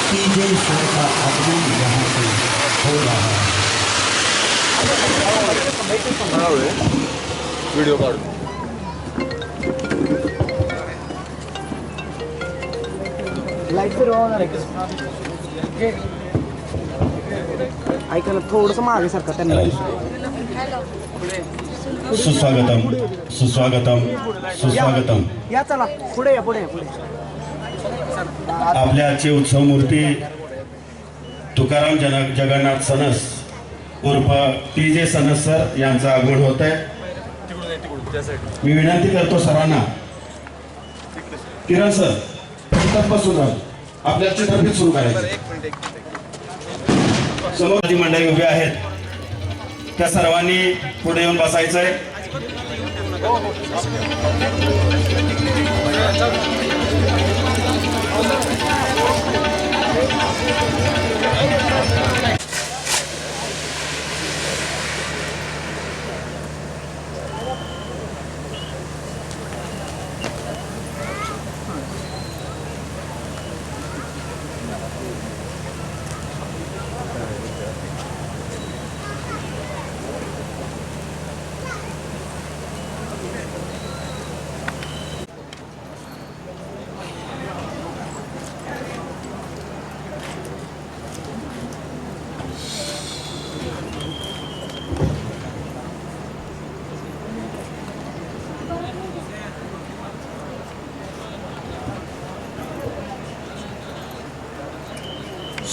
TJ show का आगमन यहाँ से हो रहा है। वीडियो कार्ड लाईट फिरवणार आहे ऐका ना थोडंसं मागे सारखं त्यांना सुस्वागतम सुस्वागतम सुस्वागतम। या चला पुढे या पुढे पुढे। आपल्या आजची उत्सव मूर्ती तुकाराम जगन्नाथ सनस उर्फ टीजे सनस सर यांचं आगमन होत आहे। मी विनंती करतो सरांना, किरण सर बसून राहा, आपल्या चित्रफित सुरू करायचं। समोर जी मंडळी उभी आहेत त्या सर्वांनी पुढे येऊन बसायचंय।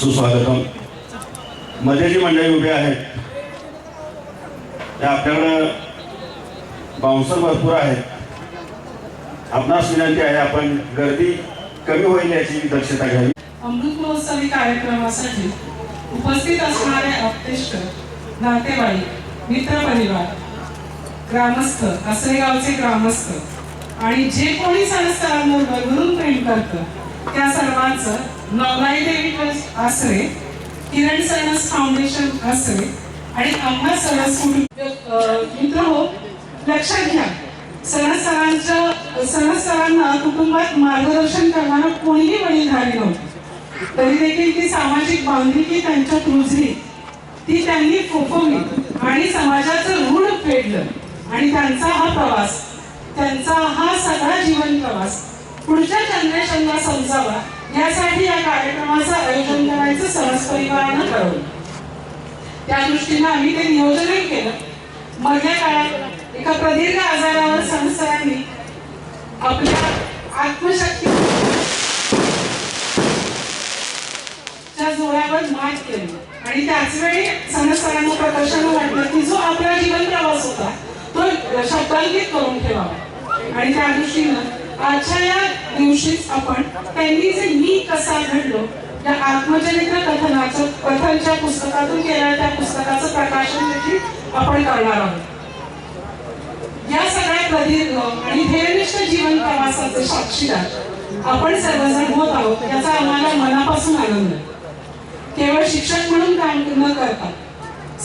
सुस्वागतम। मध्ये जी मंडळी उभी आहेत त्या आपल्याकडं बाउन्सर भरपूर आहेत। आपणास विनंती आहे आपण गर्दी कमी होईल याची दक्षता घ्यावी। अमृत महोत्सवी कार्यक्रमासाठी उपस्थित असणारे आप्तेष्ट, नातेवाईक, मित्रपरिवार, ग्रामस्थ, आसरेगावचे ग्रामस्थ आणि जे कोणी सणस्थळांवर भरभरून प्रेम करतं त्या सर्वांचं नवलाई देवी ट्रस्ट आसरे, किरण सणस फाउंडेशन आसरे आणि आम्हा सणस मित्र हो, लक्षात घ्या सणस्थळांना कुटुंबात मार्गदर्शन करणारा कोणीही वडीलधारी नव्हते, तरी देखील ती सामाजिक बांधिलकी त्यांच्यात रुजली, ती त्यांनी फोफवली आणि समाजाचं ऋण फेडलं आणि त्यांचा हा प्रवास, त्यांचा हा सगळा जीवन प्रवास पुढच्या जनरेशनला समजावा यासाठी या कार्यक्रमाचं आयोजन करायचं सणस परिवारानं ठरवलं। त्या दृष्टीनं आम्ही ते नियोजनही केलं। मधल्या काळात एका प्रदीर्घ आजारावर सणसरांनी आपल्या आत्मशक्तीच्या जोरावर मात केली आणि त्याच वेळी सणसरांना प्रकर्षानं वाटलं की जो आपला जीवन प्रवास होता तो शब्दांकित करून ठेवावा आणि त्या दृष्टीनं आजच्या या दिवशीच आपण त्यांनी जे मी कसा घडलो या आत्मचरित्र कथनच्या पुस्तकातून केलेल्या त्या पुस्तकाचं प्रकाशन देखील आपण करणार आहोत। या सगळ्या प्रदीर्घ आणि ध्येयनिष्ठ जीवन प्रवासाचे साक्षीदार आपण सर्वजण होत आहोत याचा आम्हाला मनापासून आनंद आहे। केवळ शिक्षक म्हणून काम न करता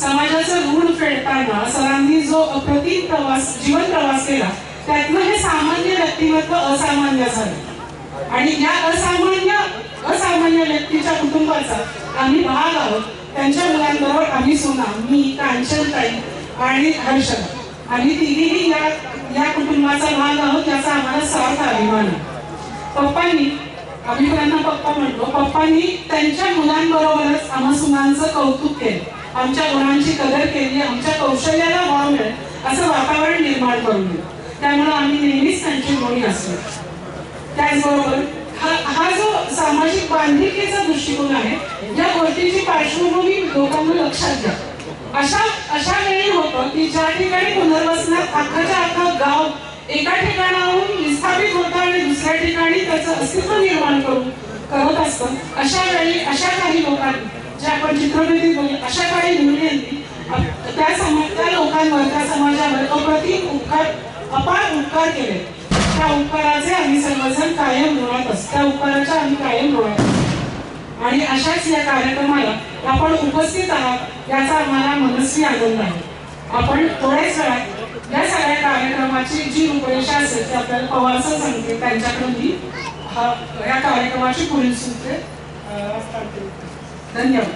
समाजाचं ऋण फेडताना सरांनी जो अप्रतिम जीवन प्रवास केला त्यातनं हे सामान्य व्यक्तिमत्व असामान्य झाले आणि या असामान्य व्यक्तीच्या कुटुंबाचा आम्ही भाग आहोत। त्यांच्या मुलांबरोबर आम्ही सोना, मी, कांचनताई आणि हर्षदा आम्ही तिघीही या कुटुंबाचा भाग आहोत याचा आम्हाला सार्थ अभिमान आहे। पप्पांनी, आम्ही त्यांना पप्पा म्हणतो, पप्पांनी त्यांच्या मुलांबरोबरच आम्हा सुनांचं कौतुक केलं, आमच्या गुणांची कदर केली, आमच्या कौशल्याला वाव मिळेल असं वातावरण निर्माण करून दिलं। त्यामुळे आम्ही नेहमीच त्यांची ऋणी असतो। त्याचबरोबर हा जो सामाजिक बांधिलकीचा दृष्टिकोन आहे या गोष्टीची पार्श्वभूमी लोकांना लक्षात घ्या। अशा वेळी होतं की ज्या ठिकाणी पुनर्वसनात अख्खाच्या अख्खा गाव एका ठिकाणाहून विस्थापित होतं आणि दुसऱ्या ठिकाणी त्याचं अस्तित्व निर्माण करत असतं, अशा वेळी अशा काही लोकांनी जे आपण चित्रफितीत बघितलं अशा काही मुलींनी त्या लोकांवर, त्या समाजावर अप्रतिम अपार उपकार केले। त्या उपकाराचे आम्ही सर्वजण कायम ऋणात असतो, त्या उपकाराच्या आम्ही कायम ऋणात असतो आणि अशाच या कार्यक्रमाला आपण उपस्थित आहात याचा आम्हाला मनस्वी आनंद आहे। आपण थोड्याच वेळात या सगळ्या कार्यक्रमाची जी रूपरेषा असेल ती आपल्याला पवार सर सांगतील, त्यांच्याकडून मी या कार्यक्रमाची पुढील सूत्रे असतात. धन्यवाद.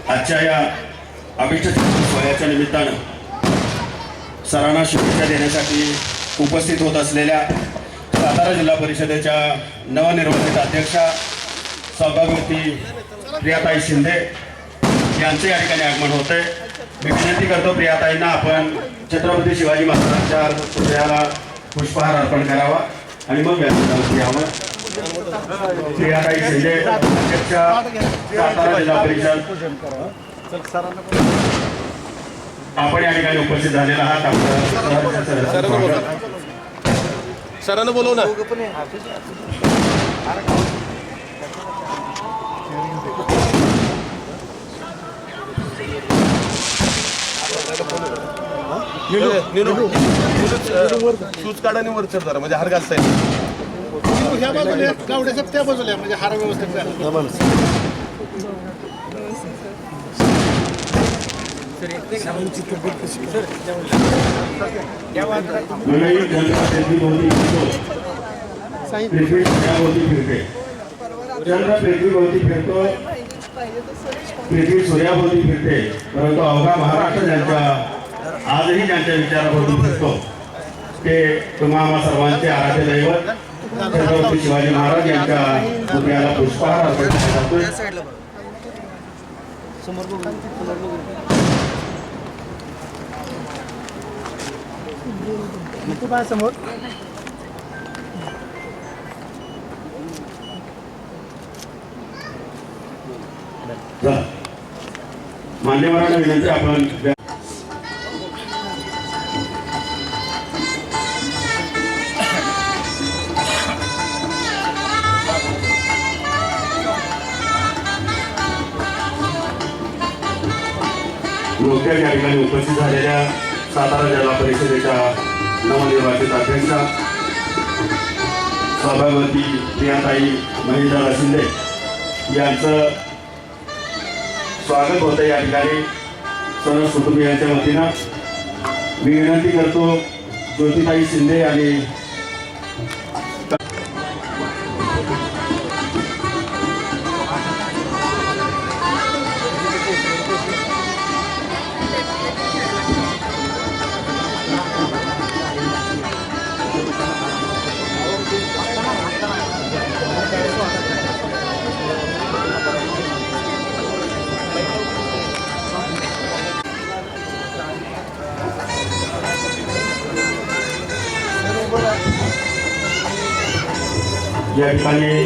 आजच्या या अभिष्ट सोहळ्याच्या निमित्तानं सरांना शुभेच्छा देण्यासाठी उपस्थित होत असलेल्या सातारा जिल्हा परिषदेच्या नवनिर्वाचित अध्यक्षा सौभाग्यवती प्रियाताई शिंदे यांचे या ठिकाणी आगमन होते. मी विनंती करतो प्रियाताईंना आपण छत्रपती शिवाजी महाराजांच्या पुतळ्याला पुष्पहार अर्पण करावा आणि मग व्यासपीठावरती यावं. प्रियाताई शिंदे अध्यक्षा सातारा जिल्हा परिषद आपण या ठिकाणी उपस्थित झालेला आहात. आपलं सरांना बोलव ना. शूज काढा आणि वर चढ जरा म्हणजे हार घालता येईल. ह्या बाजूला गावड्याच्या त्या बाजूला म्हणजे हार व्यवस्थित पृथ्वी सूर्याभोवती फिरते, परंतु अवघा महाराष्ट्र ज्यांच्या आजही ज्यांच्या विचाराभोवती फिरतो ते तुम्हा आम्हा सर्वांचे आराध्य दैवत छत्रपती शिवाजी महाराज यांच्या पुतळ्याला पुष्पहार अर्पण केला जातोय. समोर मान्यवरांना विनंती आपण नुकत्याच या ठिकाणी उपस्थित झालेल्या सातारा जिल्हा परिषदेच्या नवनिर्वाचित अध्यक्षा सौभाग्यवती प्रियाताई महेंद्र शिंदे यांचं स्वागत होतं या ठिकाणी सर्व कुटुंबियांच्या वतीनं. मी विनंती करतो ज्योतिताई शिंदे आणि या ठिकाणी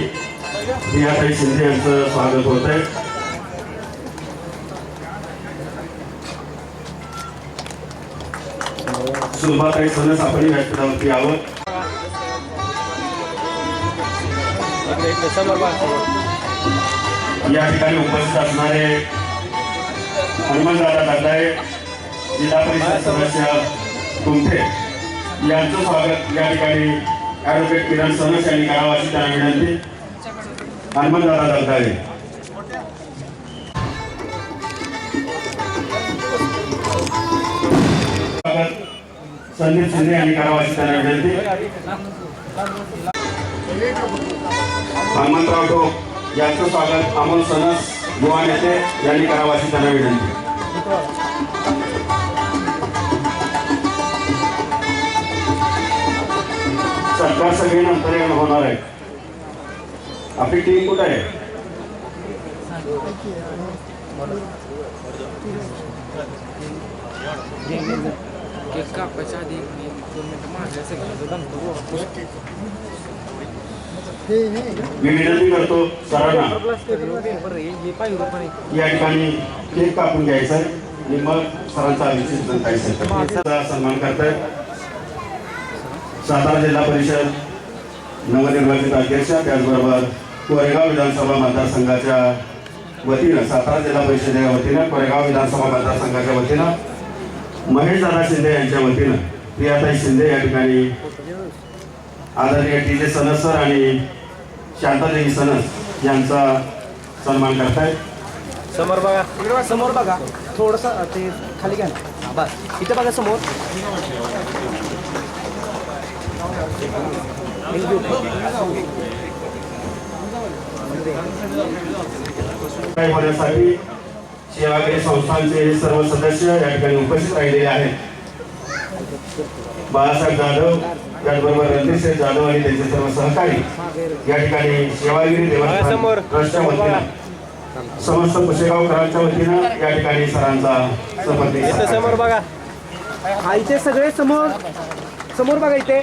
प्रियाताई शिंदे यांचं स्वागत होत आहे. सुलभाताई सणस आपण व्यासपीठावरती यावं. या ठिकाणी उपस्थित असणारे हनुमंतदादा दगडाळे जिल्हा परिषद सदस्य कुमठे यांचं स्वागत या ठिकाणी ॲडव्होकेट किरण सनस यांनी करावं अशी त्यांना विनंती. हनुमंतदादा दगडाळे संदीप शिंदे यांनी करावं अशी त्यांना विनंती. हनुमंतराव ढोक यांचं स्वागत अमोल सनस युवा नेते यांनी करावं अशी त्यांना विनंती. सरकार सगळी नंतर होणार आहे. आपली टीम कुठे आहे? मी विनंती करतो सरांना या ठिकाणी केक कापून घ्यायचा आणि मग सरांचा अभिषेक सन्मान करतायत. सातारा जिल्हा परिषद नवनिर्वाचित अध्यक्षा त्याचबरोबर कोरेगाव विधानसभा मतदारसंघाच्या वतीनं सातारा जिल्हा परिषदेच्या वतीनं कोरेगाव विधानसभा मतदारसंघाच्या वतीनं महेशदादा शिंदे यांच्या वतीनं प्रियाताई शिंदे या ठिकाणी आदरणीय टी.जे. सनस सर आणि शांतादेवी सनस यांचा सन्मान करतायत. समोर बघा, समोर बघा, थोडंसं ते खाली घ्या ना. बस इथे बघा समोर. होण्यासाठी सेवागिरी संस्थांचे सर्व सदस्य या ठिकाणी उपस्थित राहिलेले आहेत. बाळासाहेब जाधव, त्याचबरोबर रणजित जाधव आणि त्यांचे सर्व सहकारी या ठिकाणी सेवागिरी देवस्थान ट्रस्टच्या वतीनं समस्त पुशेगावकरांच्या वतीनं या ठिकाणी सरांचा शपथ. समोर बघा, हा इथे सगळे समोर, समोर बघा इथे.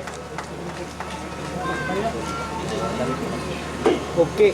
ओके.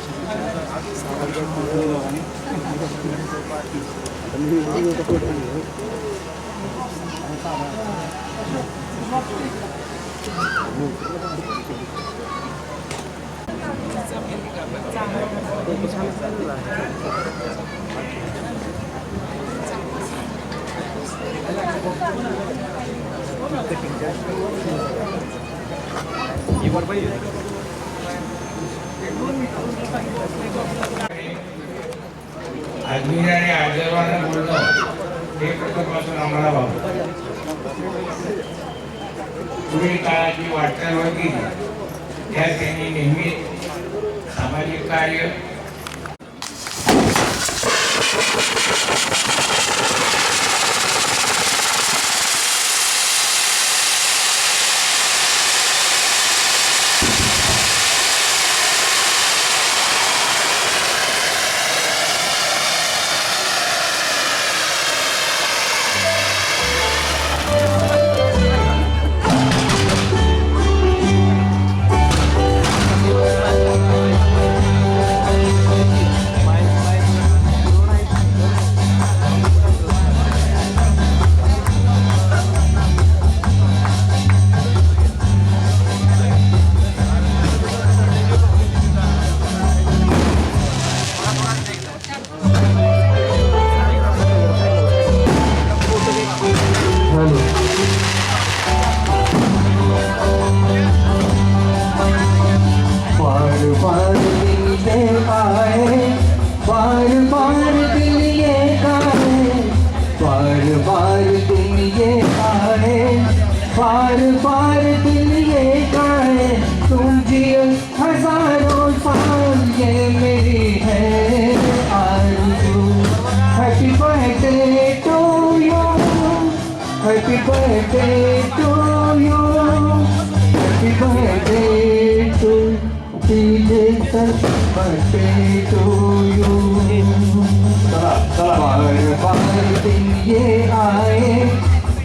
अजमेर आणि आजरवाला बोलणं हे प्रथमपासून आम्हाला भावतं. पुढील काळात जी वाटचाल होती त्यात त्यांनी नेहमी सामाजिक कार्य Happy birthday to you. Happy birthday to TJ sir. Birthday to you. बार बार दिन ये आए,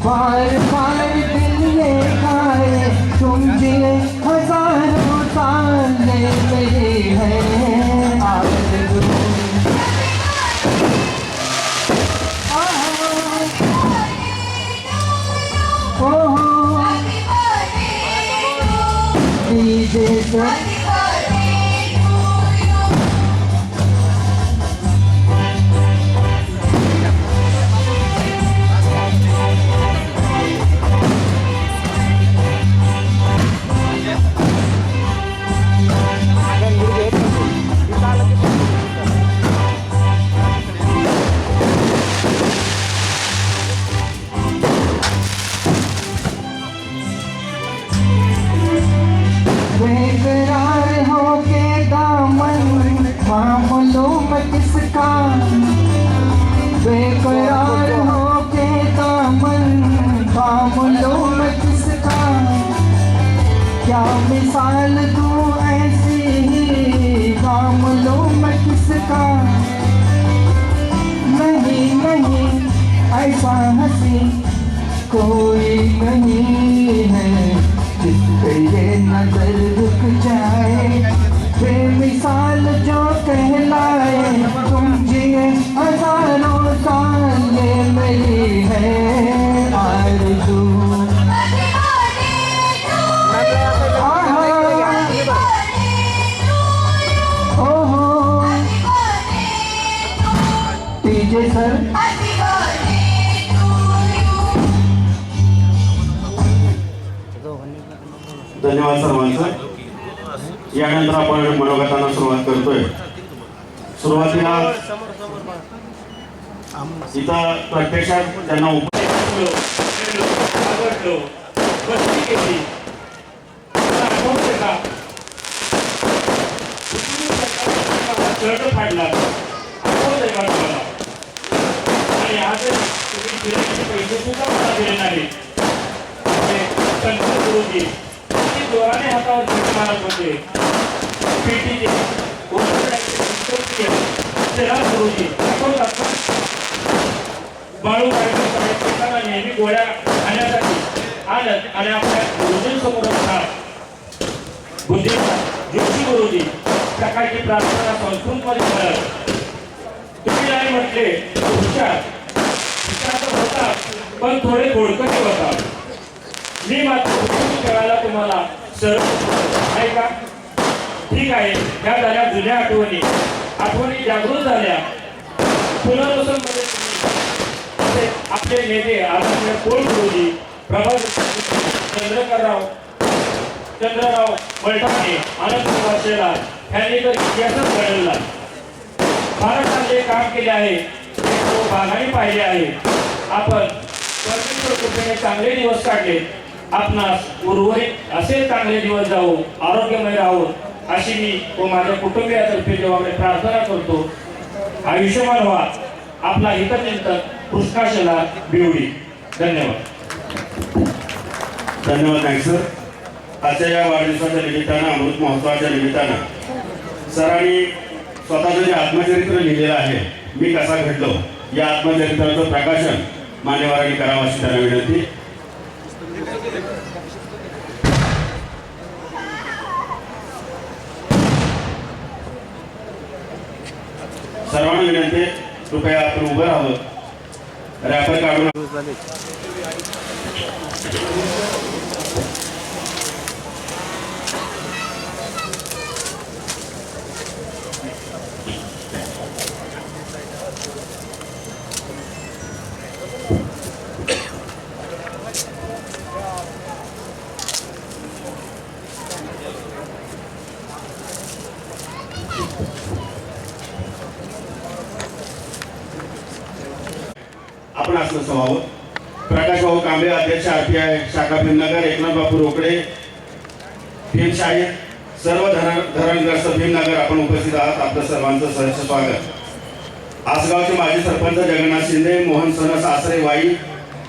बार बार दिन ये आए, तुम जिए हजारों साल मेरी है आरज़ू. TJ sir. बेकरार हो के दामन थाम लो मैं किसका, बेकरार हो के दामन थाम लो मैं किसका, क्या मिसाल दूं ऐसी ही थाम लो मैं किसका. नहीं नहीं ऐसा हंसी कोई नहीं है जिस पे ये नजर रुक जाए, बेमिसाल जो कहलाए, तुम जिए हजारों साल ये मेरी है आरज़ू. TJ sir. धन्यवाद. धन्यवाद सर्वांचं. यानंतर आपण मनोगतांना सुरुवात करतोय. सुरुवातीला इथं प्रत्यक्षात त्यांना आवडलो बसली केली आठवते का शर्ट फाडला आठवतंय का तुम्हाला? आणि आज तुम्ही फिरायचे पैसे सुद्धा मला दिले नाही. संत गुरुजी किती जोराने हातावर झटके मारत होते. पीटीचे गुरुजी आठवतात का? बाळू कार्यक्रमांना नेहमी गोळ्या खाण्यासाठी आणत आणि आपल्या गुरुजींसमोर असतात. जोशी गुरुजी सकाळची प्रार्थना संस्कृतमध्ये करत. तुम्ही नाही म्हटले हुशार तर होता पण थोडे खोडकटे होता. मी मात्र खेळायला तुम्हाला सर्व आहे का? ठीक आहे. त्या झाल्या जुन्या आठवणी जागृत झाल्या. पुनर्वसनमध्ये आपले नेते आदरणीय कोळ गुरुजी चंद्रराव मलठाणे आनंद वासेला यांनी तर इतिहासच घडवला. फारच चांगले काम केले आहे ते तो बागाने पाहिले आहे. आपण परमेश्वर कृपेने चांगले दिवस काढले. आपणास उर्वरित असे चांगले दिवस जाऊ आरोग्यमय राहू अशी मी व माझ्या कुटुंबियातर्फे जेव्हा प्रार्थना करतो. आयुष्यमान व्हा. आपला हितचिंतक कृष्णाशला बिवडी. धन्यवाद. धन्यवाद सर. आजच्या या वाढदिवसाच्या निमित्तानं अमृत महोत्सवाच्या निमित्तानं सरांनी स्वतःचं जे आत्मचरित्र लिहिलेलं आहे मी कसा घडलो या आत्मचरित्राचं प्रकाशन मान्यवरांनी करावं अशी त्यांना विनंती. सर्वांना विनंती कृपया आपण उभं राहावं. रॅपर काढून आपण असं सवावं. प्रकाश भाऊ कांबळे अध्यक्ष RPI शाखा भीमनगर, एकनाथ बापू रोकडे भीमशाहीर, सर्व धरणग्रस्त भीमनगर आपण उपस्थित आहात. आपलं सर्वांचं सहर्ष स्वागत. आसगावचे माजी सरपंच जगन्नाथ शिंदे, मोहन सनस आसरे वाई,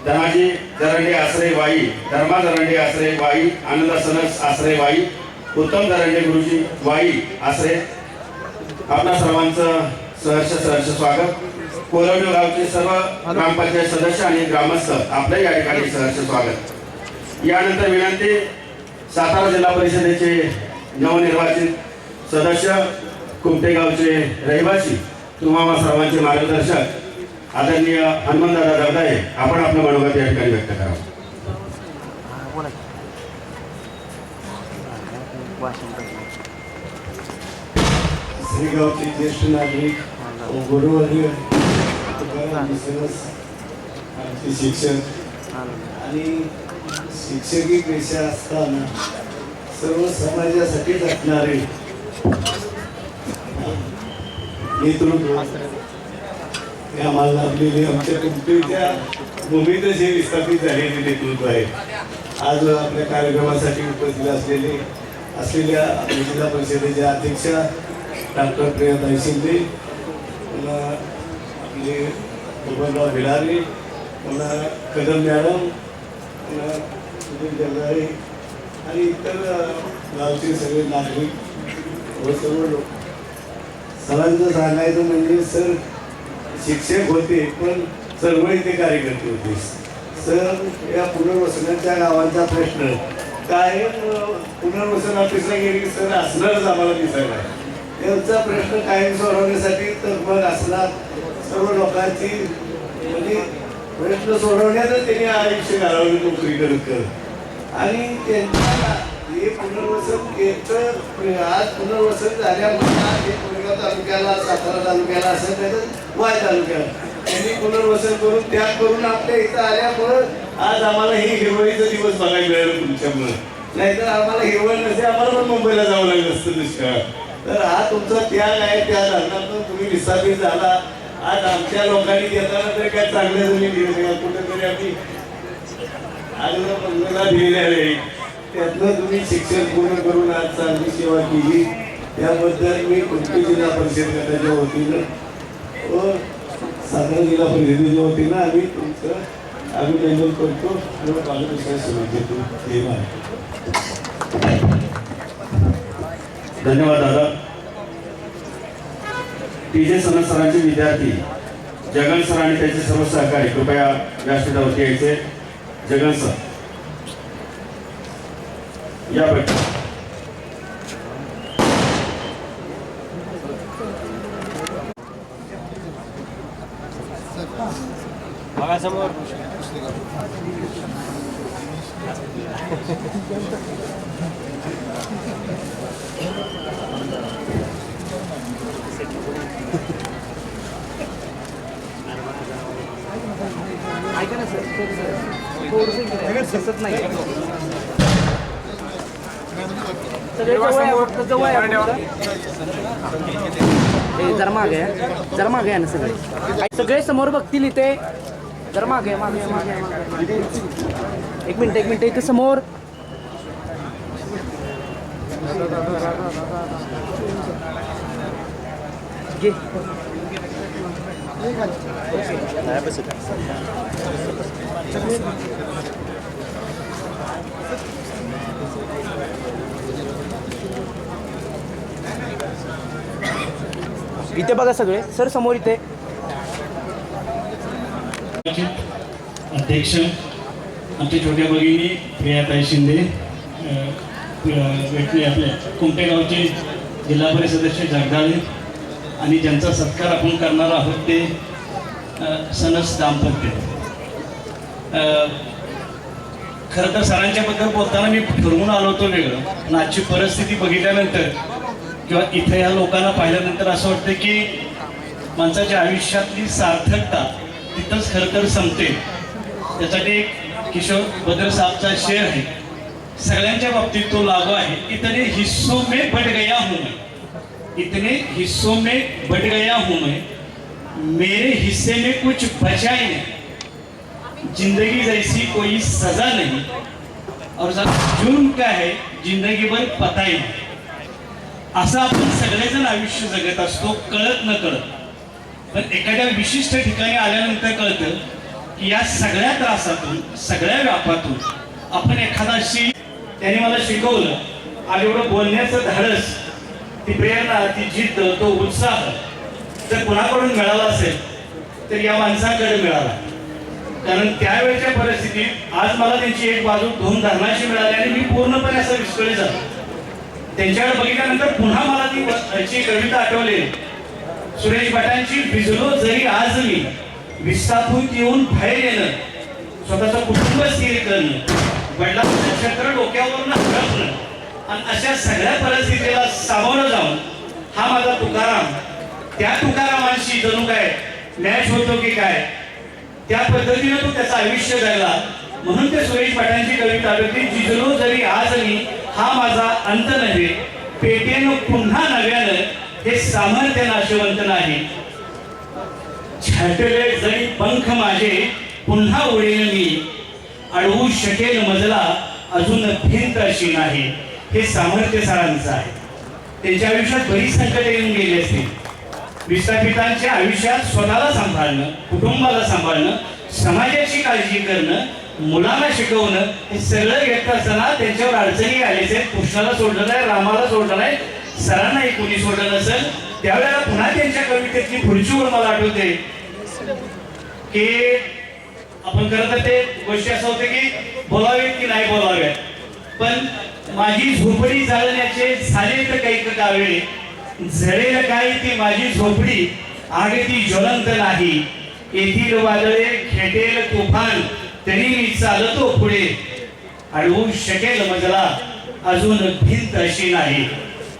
धनाजी दरंडे आसरे वाई, धर्मा दरंडे आसरे वाई, आनंद सनस आसरे वाई, उत्तम दरंडे गुरुजी वाई आसरे, आपल्या सर्वांचं सहर्ष स्वागत. कोरवडी गावचे सर्व ग्रामपंचायत सदस्य आणि ग्रामस्थ आपल्या या ठिकाणी सहर्ष स्वागत. यानंतर विनंती सातारा जिल्हा परिषदेचे नवनिर्वाचित सदस्य कुमटे गावचे रहिवासी तुम्हाला सर्वांचे मार्गदर्शक आदरणीय हनुमंतदादा दगडाळे आपण आपलं मनोगत या ठिकाणी व्यक्त करावं. श्रीगावचे ज्येष्ठ नागरिक गुरुवर्य शिक्षक आणि शिक्षकी पेशा असताना सर्व समाजासाठी असणारे नेतृत्व हे आम्हाला लाभलेले आमच्या कुटुंबाच्या भूमीत जे विस्थापित झालेले नेतृत्व आहे. आज आपल्या कार्यक्रमासाठी उपस्थित असलेल्या जिल्हा परिषदेचे अध्यक्षा डॉक्टर प्रियाताई शिंदे, आपले बबनराव भिलारे, कदम मॅडम, सुनील जगदाळे आणि इतर गावचे सगळे नागरिक व सर्व लोक. सरांचं सांगायचं म्हणजे सर शिक्षक होते पण सर्व इथे कार्यकर्ते होते. सर या पुनर्वसनाच्या गावांचा प्रश्न कायम पुनर्वसन ऑफिसला गेली सर असणारच आम्हाला दिसायला. त्यांचा प्रश्न कायम सोडवण्यासाठी तर मग असणार सर्व लोकांची म्हणजे प्रश्न सोडवण्यातच त्यांनी आयुष्य घालवलं नोकरी करत. आणि त्यांच्या हे पुनर्वसन येतं आज पुनर्वसन झाल्यामुळे हे कोरेगाव तालुक्याला सातारा तालुक्याला असं नाही तर वाय तालुक्याला त्यांनी पुनर्वसन करून त्याग करून आपल्या इथं आल्यामुळं आज आम्हाला हे हिरवळीचा दिवस बघायला मिळालं तुमच्यामुळं. नाहीतर आम्हाला हिरवळ नसते, आम्हाला पण मुंबईला जावं लागलं असतं दुष्काळ. तर हा तुमचा त्याग आहे, त्या धरणातून तुम्ही विस्थापित झाला. आज आमच्या लोकांनी देताना तरी काय चांगल्या जमीन दिली, कुठेतरी आम्ही आग्रह पंधराला दिलेल्या आहे. त्यातनं तुम्ही शिक्षण पूर्ण करून आज चांगली सेवा केली, त्याबद्दल मी कुंटी जिल्हा परिषद गटाच्या वतीनं व सातारा जिल्हा परिषदेच्या वतीनं आम्ही तुमचं अभिनंदन करतो आणि बालविषयास सुरुवात देतो. हे धन्यवाद दादा. टीजे सनद सरांचे विद्यार्थी जगन सर आणि त्याचे सर्व सहकारी कृपया व्यासपीठावरती यायचे. जगन सर या बैठक. समोर ऐका ना सर, थोडंसं नाही जरा मागे आहे ना सगळे समोर बघतील इथे. जरा मागे एक मिनिट इथे समोर. इथे बघा सगळे सर समोर इथे. अध्यक्ष आमच्या छोट्या भगिनी प्रियाताई शिंदे, भेटले आपल्या कुमटेगावचे जिल्हा परिषद सदस्य जगदाळे, आणि ज्यांचा सत्कार आपण करणार आहोत ते सनस दाम्पत्य. खरं तर सरांच्याबद्दल बोलताना मी ठरवून आलो होतो वेगळं, पण आजची परिस्थिती बघितल्यानंतर किंवा इथे या लोकांना पाहिल्यानंतर असं वाटतं की माणसाच्या आयुष्यातली सार्थकता तिथंच खरं तर संपते. त्यासाठी एक किशोर बद्र साहबचा शेर आहे, सगळ्यांच्या बाबतीत तो लागू आहे. इतने हिस्सों में बट गया हूं मैं, इतने हिस्सों में बट गया हूं मैं, मेरे हिस्से में कुछ बचा ही नहीं, जिंदगी जैसी कोई सजा नहीं, और जुर्म क्या है जिंदगी भर पता ही नहीं. असं आपण सगळेजण आयुष्य जगत असतो कळत न कळत. पण एखाद्या विशिष्ट ठिकाणी आल्यानंतर कळतं की या सगळ्या त्रासातून, सगळ्या व्यापातून आपण एखादाशी, त्याने मला शिकवलं आणि एवढं बोलण्याचं धाडस, ती प्रेरणा, ती जिद्द, तो उत्साह जर कुणाकडून मिळाला असेल तर या माणसाकडे मिळाला. कारण त्यावेळेच्या परिस्थितीत आज मला त्यांची एक बाजू दोन धरणाशी मिळाली आणि मी पूर्णपणे असं विस्कळीत झालो. त्यांच्याकडे बघितल्यानंतर पुन्हा मला ती कविता आठवली, सुरेश भटांची. भिजलो जरी आज मी, विस्थापित येऊन बाहेर येणं, स्वतःचं कुटुंब स्थिर करणं, वडिलांचं छत्र डोक्यावरून हरपणं, आणि अशा सगळ्या परिस्थितीला सामोरं जाऊन हा माझा तुकाराम त्या तुकारामांशी जणू काय मॅच होतो की काय, त्या पद्धतीनं तो त्याचं आयुष्य जगला. म्हणून ते सुरेश भटांची कविता होती, जिजलो जरी आज मी, हा माझा अंत नव्हे, पेटेनं पुन्हा नव्यानं, हे सामर्थ्य नाशवंत नाही, छाटले जरी पंख माझे, पुन्हा उडेल मी, अडवू शकेल मजला, अजून भिंत अशी नाही. हे सामर्थ्य सरांचं आहे. त्यांच्या आयुष्यात बरीच संकटे येऊन गेली असतील. विस्थापितांच्या आयुष्यात स्वतःला सांभाळणं, कुटुंबाला सांभाळणं, समाजाची काळजी करणं, मुलांना शिकवणं, हे सगळं घेत असताना त्यांच्यावर अडचणी आलेच आहेत. कृष्णाला सोडलं नाही, रामाला सोडलं नाही, सरांनाही कोणी सोडलं नसेल. त्यावेळेला पुन्हा त्यांच्या कवितेतली पुढची ओळ मला आठवते की आपण खरं तर ते गोष्टी असं होते की बोलावेत की नाही बोलावेत, पण माझी झोपडी जाळण्याचे झाले तर काही कावेळे, झळेल काय ती माझी झोपडी, आग ती ज्वलंत नाही, येथील वादळे खेटेल तुफान, तरी मी चालतो पुढे, अडवू शकेल मजला, अजून भिंत अशी नाही,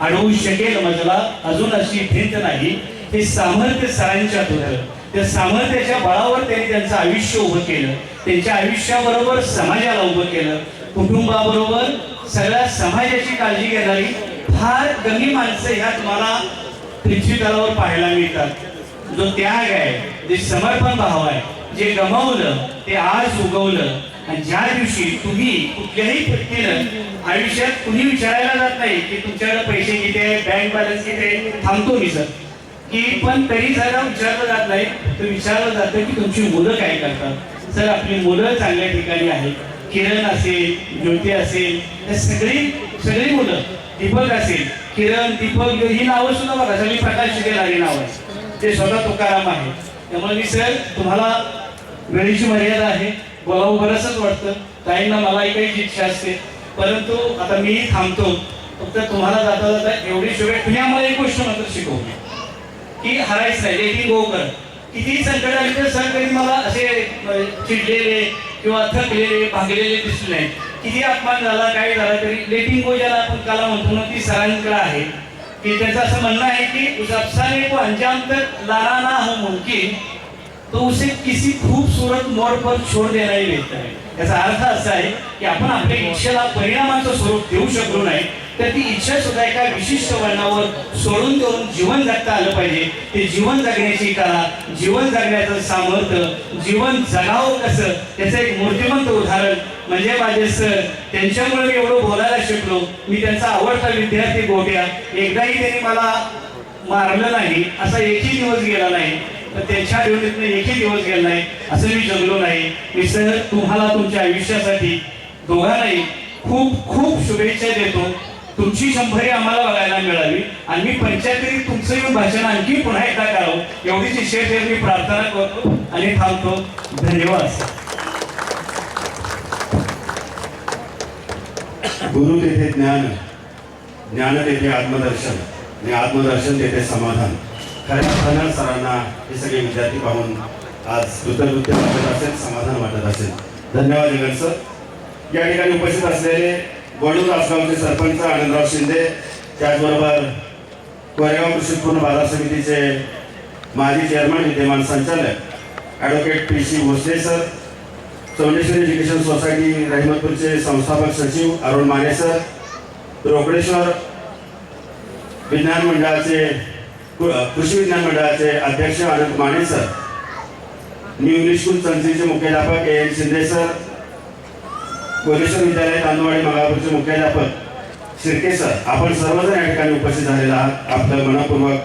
अडवू शकेल मजला, अजून अशी भिंत नाही. हे सामर्थ्य सरांच्यात होतं. त्या सामर्थ्याच्या बळावर त्यांनी त्यांचं आयुष्य उभं केलं, त्यांच्या आयुष्याबरोबर समाजाला उभं केलं. कुटुंबाबरोबर सगळ्या समाजाची काळजी घेणारी फार कमी माणसं ह्या तुम्हाला पृथ्वी तलावर पाहायला मिळतात. जो त्याग आहे, जे समर्पण भाव आहे, जे गमावलं ते आज उगवलं. आणि ज्या दिवशी तुम्ही कुठल्याही व्यक्तीनं आयुष्यात कुणी विचारायला जात नाही की तुमच्याकडे पैसे किती आहे, बँक बॅलन्स किती आहे, थांबतो मी सर की पण तरी जरा विचारलं जात नाही, तर विचारलं जातं की तुमची मुलं काय करतात. सर आपली मुलं चांगल्या ठिकाणी आहेत. किरण असेल, ज्योती असेल, हे सगळी मुलं, दीपक असेल, किरण, दीपक ही नावं सुद्धा बघा सगळी प्रकाश शिकेल नाव आहे, ते स्वतः तुकाराम आहे. त्यामुळे मी सर तुम्हाला वेळेची मर्यादा आहे, बोलावं बरंच वाटतं, ताईंना मला ऐकायची इच्छा असते, परंतु आता मी थांबतो. फक्त तुम्हाला जाता जाता एवढी शिवाय तुम्ही आम्हाला एक गोष्ट मात्र शिकवली की हरायचं नाही, लेटिंग गो कर. कितीही संकट आली तर सर कधी मला असे चिडलेले किंवा थकलेले भागलेले दिसले नाही. किती अपमान झाला काय झाला तरी लेटिंग गो ज्याला आपण कला म्हणतो ना ती सरांकडे आहे. की त्यांचं असं म्हणणं आहे की उस अफसाने को अंजाम तक लाना ना हो मुमकिन तो उसे किसी खूबसूरत मोड़ पर छोड़ देना ही बेहतर है. याचा अर्थ असा आहे की आपण आपल्या इच्छेला परिणामाचं स्वरूप देऊ शकलो नाही तर ती इच्छा सुद्धा एका विशिष्ट वळणावर सोडून देऊन जीवन जगता आलं पाहिजे. ते जीवन जगण्याची कला, जीवन जगण्याचं सामर्थ्य, जीवन जगावं कसं त्याचं एक मूर्तिमंत उदाहरण म्हणजे माझे सर. त्यांच्यामुळे मी एवढं बोलायला शिकलो. मी त्यांचा आवडता विद्यार्थी गोट्या, एकदाही त्यांनी मला मारलं नाही असा एकही दिवस गेला नाही, तर त्यांच्या आयुष्यातून एकही दिवस गेला नाही असं मी जगलो नाही. मी सर तुम्हाला तुमच्या आयुष्यासाठी दोघांनाही खूप खूप शुभेच्छा देतो. तुमची 100 आम्हाला बघायला मिळावी आणि मी 75 तुमचं येऊन भाषण आणखी पुन्हा एकदा करावं एवढीच ईश्वर मी प्रार्थना करतो आणि थांबतो. धन्यवाद. गुरु तेथे ज्ञान, ज्ञान तेथे आत्मदर्शन आणि आत्मदर्शन तेथे समाधान. खऱ्या अर्थानं सरांना हे सगळे विद्यार्थी पाहून आज कृतज्ञता वाटत असेल, समाधान वाटत असेल. धन्यवाद जगन सर. या ठिकाणी उपस्थित असलेले वडूर आसगावचे सरपंच आनंदराव शिंदे, त्याचबरोबर कोरेगाव कृषी उत्पन्न बाजार समितीचे माजी चेअरमन विद्यमान संचालक advocate PC Bhosale sir, Chaundeshwari education society रहिमतपूरचे संस्थापक सचिव अरुण माने सर, रोकडेश्वर विज्ञान मंडळाचे कृषी विज्ञान मंडळाचे अध्यक्ष Anant Mane sir, new English school चंचलीचे मुख्याध्यापक AN शिंदे सर, कोलेश्वर विद्यालय तांदवाडी मंगळापूरचे मुख्याध्यापक शिर्के सर, आपण सर्वजण या ठिकाणी उपस्थित झालेला आहात. आपलं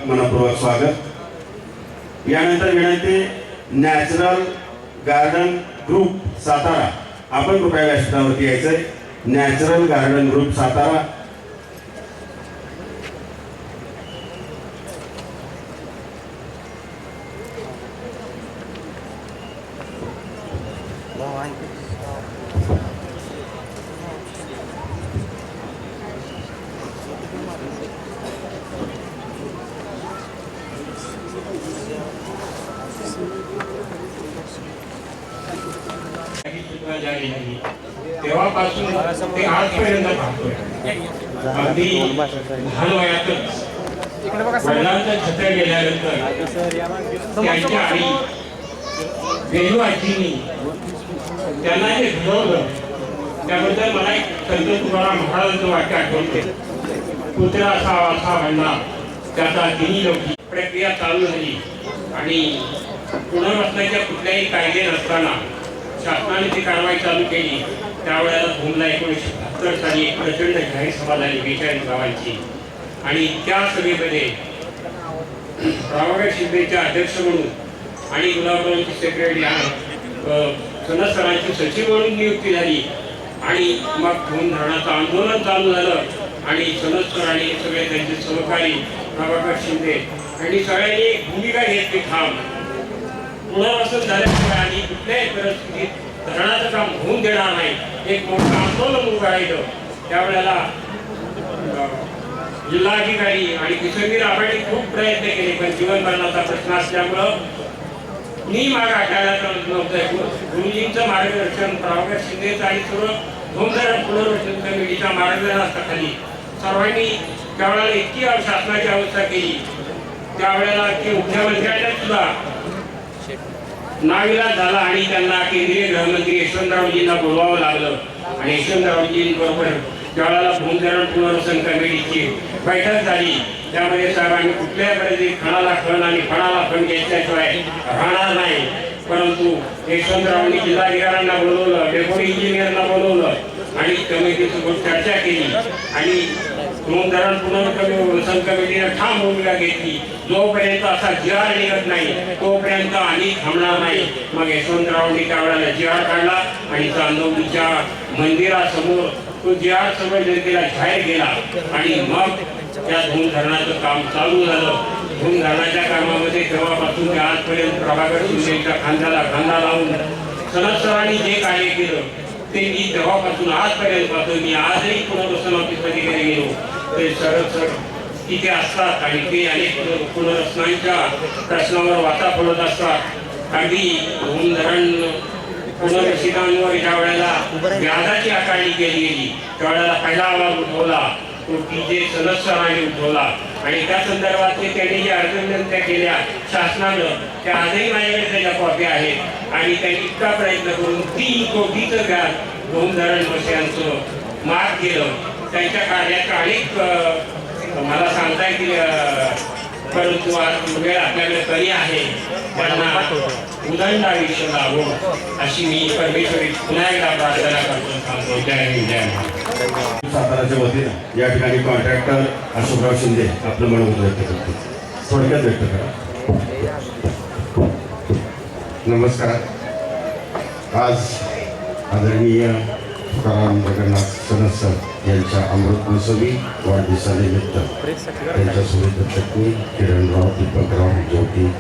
मनपूर्वक स्वागत. यानंतर विनंती, नॅचरल गार्डन ग्रुप सातारा, आपण कृपया व्यासपीठावरती यायचंय. Natural garden group Satara. तेव्हापासून ते आजपर्यंत पाहतोय. अगदी लहान वयातच वडिलांच्या छत्र्या गेल्यानंतर त्यांच्या आई वेणू आजींनी त्यांना जे घडवलं त्याबद्दल मला एक संत तुकाराम महाराजांचं वाक्य आठवते. पुत्र असा म्हणला त्याचा तिन्ही लोकी. प्रक्रिया चालू झाली आणि पुनर्वसनाच्या कुठल्याही कायदे नसताना शासनाने ती कारवाई चालू केली. त्यावेळेला भूमला 1977 साली एक प्रचंड जाहीर सभा झाली 42 गावांची आणि त्या सभेमध्ये रामाबाई शिंदेचे अध्यक्ष म्हणून आणि गुलाबरावांची सेक्रेटरी सनद सरांची सचिव म्हणून नियुक्ती झाली आणि मग भूम धरणाचं आंदोलन चालू झालं आणि सनद सर आणि सगळे त्यांचे सहकारी रामाबाई शिंदे यांनी सगळ्यांनी एक भूमिका घेतली. ठाम पुनर्वसन झाल्याशिवाय आणि कुठल्याही परिस्थितीत धरणाचं काम होऊन देणार नाही, एक मोठं आंदोलन उभं राहिलं. त्यावेळेला जिल्हाधिकारी आणि किशोरी राबांनी खूप प्रयत्न केले पण जीवन मरणाचा प्रश्न असल्यामुळं मी मागे हटायला नव्हतं. गुरुजींचं मार्गदर्शन, रामाबाई शिंदेचं आणि सर्व भूमधरण पुनर्वसन कमिटीच्या मार्गदर्शनाखाली सर्वांनी त्यावेळेला इतकी शासनाची अवस्था केली. त्यावेळेला की मुख्यमंत्र्यांना सुद्धा नाविलाज झाला आणि त्यांना केंद्रीय गृहमंत्री यशवंतरावजींना बोलवावं लागलं आणि यशवंतरावजी बरोबर ज्यावेळेला भूमधरण पुनर्वसन कमिटीची बैठक झाली त्यामध्ये साहेबांनी कुठल्याही परिस्थितीत खणाला खण आणि फणाला फण घ्यायच्याशिवाय राहणार नाही. परंतु यशवंतरावांनी जिल्हाधिकाऱ्यांना बोलवलं, डेप्युटी इंजिनियरना बोलवलं आणि कमिटीसोबत चर्चा केली आणि भूमधरण पुनर्वसन कमिटीने ठाम भूमिका घेतली. जोपर्यंत असा जिआर निघत नाही तोपर्यंत आम्ही थांबणार नाही. मग यशवंतरावांनी त्यावेळेला जिआर काढला आणि चांदोलीच्या मंदिरासमोर तो जिआर सगळ्या जनतेला जाहीर केला आणि मग त्या धरणा काम चालू झालं. धरणाच्या कामामध्ये तेव्हापासून ते आजपर्यंत प्रभाकर शिंदेच्या खांद्याला खांदा लावून सनदसरांनी जे कार्य केलं ते मी तेव्हापासून आजपर्यंत पाहतो. मी आजही पुनर्वसन ऑफिसमध्ये गेलो ते सर तिथे असतात आणि ते अनेक पुनर्वसनांच्या प्रश्नावर वाचा फोडत असतात. अगदी धरण पुनर्वसितांवर ज्या वेळेला व्याजाची आकारणी केली गेली त्यावेळेला पहिला आवाज उठवला तो जे सदस्यांनी उठवला आणि त्या संदर्भात त्यांनी ज्या अर्जविनंत्या केल्या शासनानं त्या आजही माझ्याकडे त्याच्या कॉपी आहेत आणि त्यांनी इतका प्रयत्न करून 3 कोटीचं व्याज धरण वर्षांचं माफ केलं. त्यांच्या कार्याचा अनेक मला सांगता येईल परंतु आज वेळ आपल्याकडे कमी आहे. त्यांना उदंड आयुष्य लाभो अशी मी परमेश्वरी पुन्हा एकदा प्रार्थना करतो. सांगतो जय हिंद जय महाराष्ट्र. साताराच्या वतीनं या ठिकाणी कॉन्ट्रॅक्टर अशोकराव शिंदे आपलं मनोगत व्यक्त करते. थोडक्यात व्यक्त करा. नमस्कार. आज आदरणीय तुकाराम जगन्नाथ सनद यांच्या अमृत महोत्सवी वाढदिवसानिमित्त त्यांच्यासोबत पत्नी किरणराव, दीपकराव, ज्योती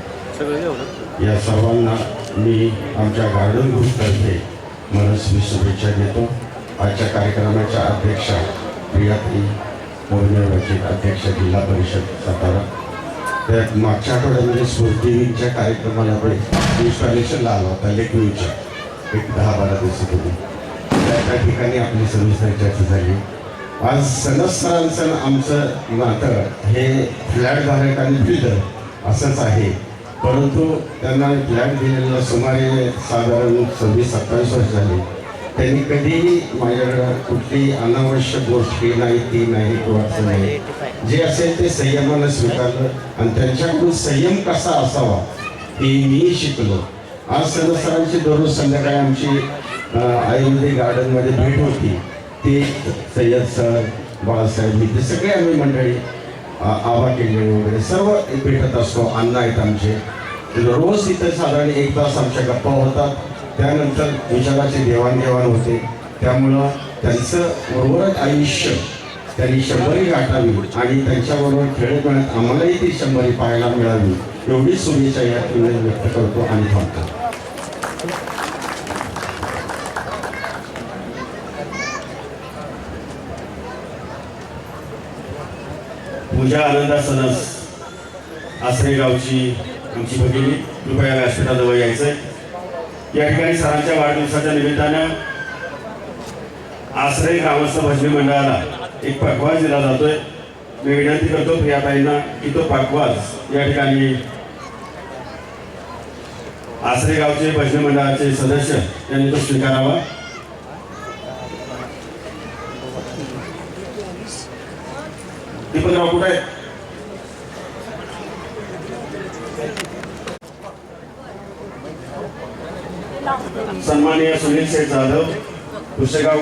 या सर्वांना मी आमच्या गार्डन ग्रुपतर्फे मनस्वी शुभेच्छा देतो. आजच्या कार्यक्रमाच्या अध्यक्षा प्रियाताई मोरनेरची अध्यक्ष जिल्हा परिषद सातारा. त्या मागच्या आठवड्यामध्ये स्फूर्तीच्या कार्यक्रमाला इन्स्टॉलेशनला आला होता लेकविच्या एक 10-12 दिवसापूर्वी. त्या ठिकाणी आपली सविस्तर चर्चा झाली. आज सनद आमचं नातं हे फ्लॅटधारक आणि बिल्डर असंच आहे. परंतु त्यांना फ्लॅट दिलेला सुमारे साधारण 26-27 वर्ष झाली. त्यांनी कधीही माझ्याकडं कुठलीही अनावश्यक गोष्टी नाही ती नाही किंवा नाही जे असेल ते संयमानं स्वीकारलं आणि त्यांच्याकडून संयम कसा असावा हे मी शिकलो. आज सदस्यांची दररोज संध्याकाळी आमची आयुर्वेदिक गार्डनमध्ये भेट होती. ते सय्यद सर, बाळासाहेब, मी ते सगळे आम्ही मंडळी आबा केले वगैरे सर्व भेटत असतो. अण्णा आहेत आमचे. रोज तिथे साधारण 1 तास आमच्या गप्पा होतात. त्यानंतर विचाराची देवाणघेवाण होते. त्यामुळं त्यांचं उर्वरित आयुष्य त्यांनी 100री गाठावी आणि त्यांच्याबरोबर खेळत मिळत आम्हालाही ती 100री पाहायला मिळावी एवढी शुभेच्छा या ठिकाणी व्यक्त करतो आणि थांबतो. पूजा आनंदा सनस आसरे गावची आमची भगिनी, कृपया व्यासपीठाजवळ यायचंय. या ठिकाणी सरांच्या वाढदिवसाच्या निमित्तानं आसरे ग्रामस्थ भजनी मंडळाला एक पखवाज दिला जातोय. मी विनंती करतो प्रियाताईंना की तो पखवाज या ठिकाणी आसरे गावचे भजनी मंडळाचे सदस्य यांनी तो स्वीकारावा. दीपकराव कुठे आहेत? सन्माननीय सुनील शेठ जाधव पुष्यगाव,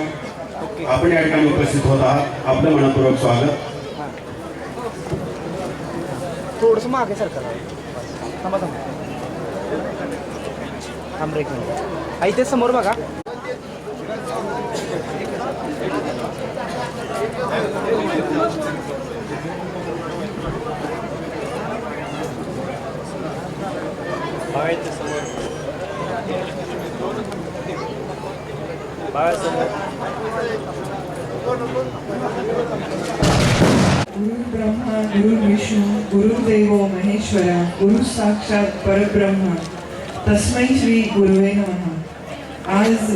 आपण या ठिकाणी उपस्थित होत आहात. आपलं मनपूर्वक स्वागत. थोडस मागे सरकार थांबा थांबा थांब एक मिनिट. इथे समोर बघा. गुरु ब्रह्मा गुरु विष्णू गुरुदेव महेश्वरा गुरु साक्षात परब्रह्म तस्मै श्री गुरुवे नमः. आज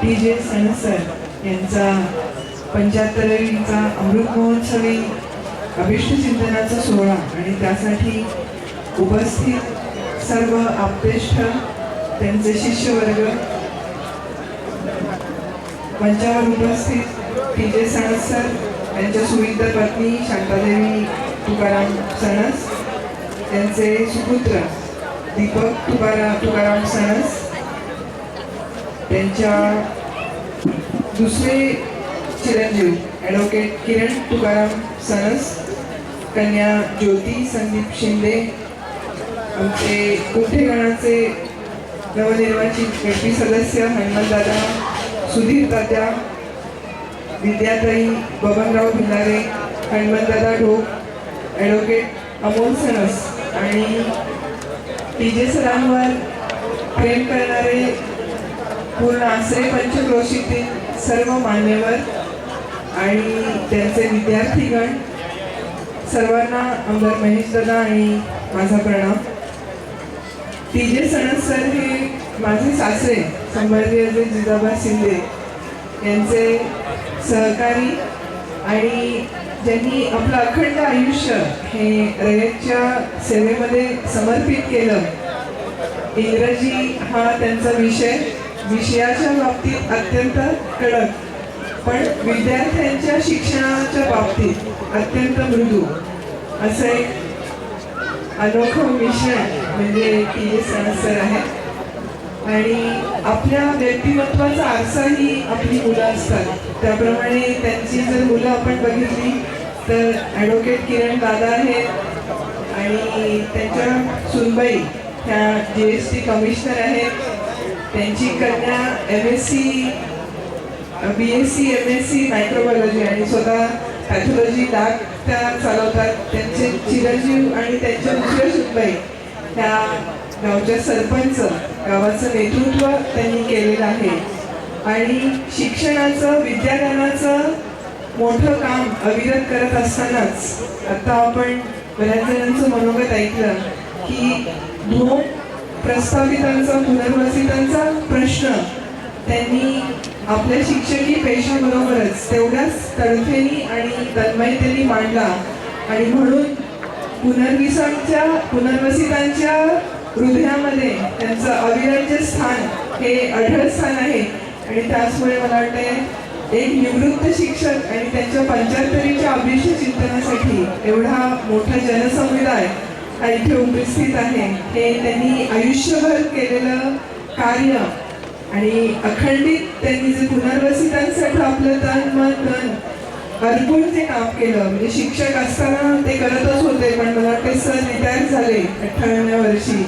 TJ सनद यांचा 75वीचा अमृत महोत्सवी अभिष्ट चिंतनाचा सोहळा आणि त्यासाठी उपस्थित सर्व आप्तेष्ट, त्यांचे शिष्यवर्ग, मंचावर उपस्थित TJ सणस सर, त्यांच्या सुविद्य पत्नी शांतादेवी तुकाराम सणस, त्यांचे सुपुत्र दीपक तुकाराम सणस, त्यांच्या दुसरे चिरंजीव ॲडव्होकेट किरण तुकाराम सणस, कन्या ज्योती संदीप शिंदे, आमचे कुठेगणाचे नवनिर्वाचित व्यक्ती सदस्य हनुमंतदादा, सुधीर तात्या, विद्याताई बबनराव भिलारे, हनुमंतदादा ढोक, ॲडव्होकेट अमोल सणस आणि TJ सरांवर प्रेम करणारे पूर्ण आसरे पंचक्रोशीतील सर्व मान्यवर आणि त्यांचे विद्यार्थीगण, सर्वांना आमदार महेशदादा आणि माझा प्रणाम. TJ सणस सर हे माझे सासरे संभाजी जिजाबा शिंदे यांचे सहकारी आणि ज्यांनी आपलं अखंड आयुष्य हे रयतच्या सेवेमध्ये समर्पित केलं. इंग्रजी हा त्यांचा विषयाच्या बाबतीत अत्यंत कडक, पण विद्यार्थ्यांच्या शिक्षणाच्या बाबतीत अत्यंत मृदू असं एक अनोखं मिश्रण म्हणजे TJ सणस सर आहे. आणि आपल्या व्यक्तिमत्वाचा आरसाही आपली मुलं असतात. त्याप्रमाणे त्यांची जर मुलं आपण बघितली तर ॲडव्होकेट किरण दादा आहेत आणि त्यांच्या सुनबाई ह्या GST कमिशनर आहेत. त्यांची कन्या MSc BSc MSc मायक्रोबायोलॉजी आणि स्वतः पॅथॉलॉजी लॅब त्या चालवतात. त्यांचे चिरंजीव आणि त्यांच्या दुसऱ्या सुनबाई ह्या गावच्या सरपंच, गावाचं नेतृत्व त्यांनी केलेलं आहे. आणि शिक्षणाचं विद्यादानाचं मोठं काम अविरत करत असतानाच आता आपण बऱ्याच जणांचं मनोगत ऐकलं की दोन प्रस्तावितांचा पुनर्वसितांचा प्रश्न त्यांनी आपल्या शिक्षकी पेशाबरोबरच तेवढ्याच तडफेनी आणि तन्मयतेने मांडला. आणि म्हणून पुनर्वसितांच्या हृदयामध्ये त्यांचं अविरत स्थान हे अढळ स्थान आहे. आणि त्याचमुळे मला वाटते एक निवृत्त शिक्षक आणि त्यांच्या 75च्या अभिष्ट चिंतनासाठी एवढा मोठा जनसमुदाय हा इथे उपस्थित आहे. हे त्यांनी आयुष्यभर केलेलं कार्य आणि अखंडित त्यांनी जे पुनर्वसितांसाठी आपलं तन मन धन अर्पून जे काम केलं, म्हणजे शिक्षक असताना ते करतच होते, पण मला वाटते सर रिटायर झाले 98व्या वर्षी.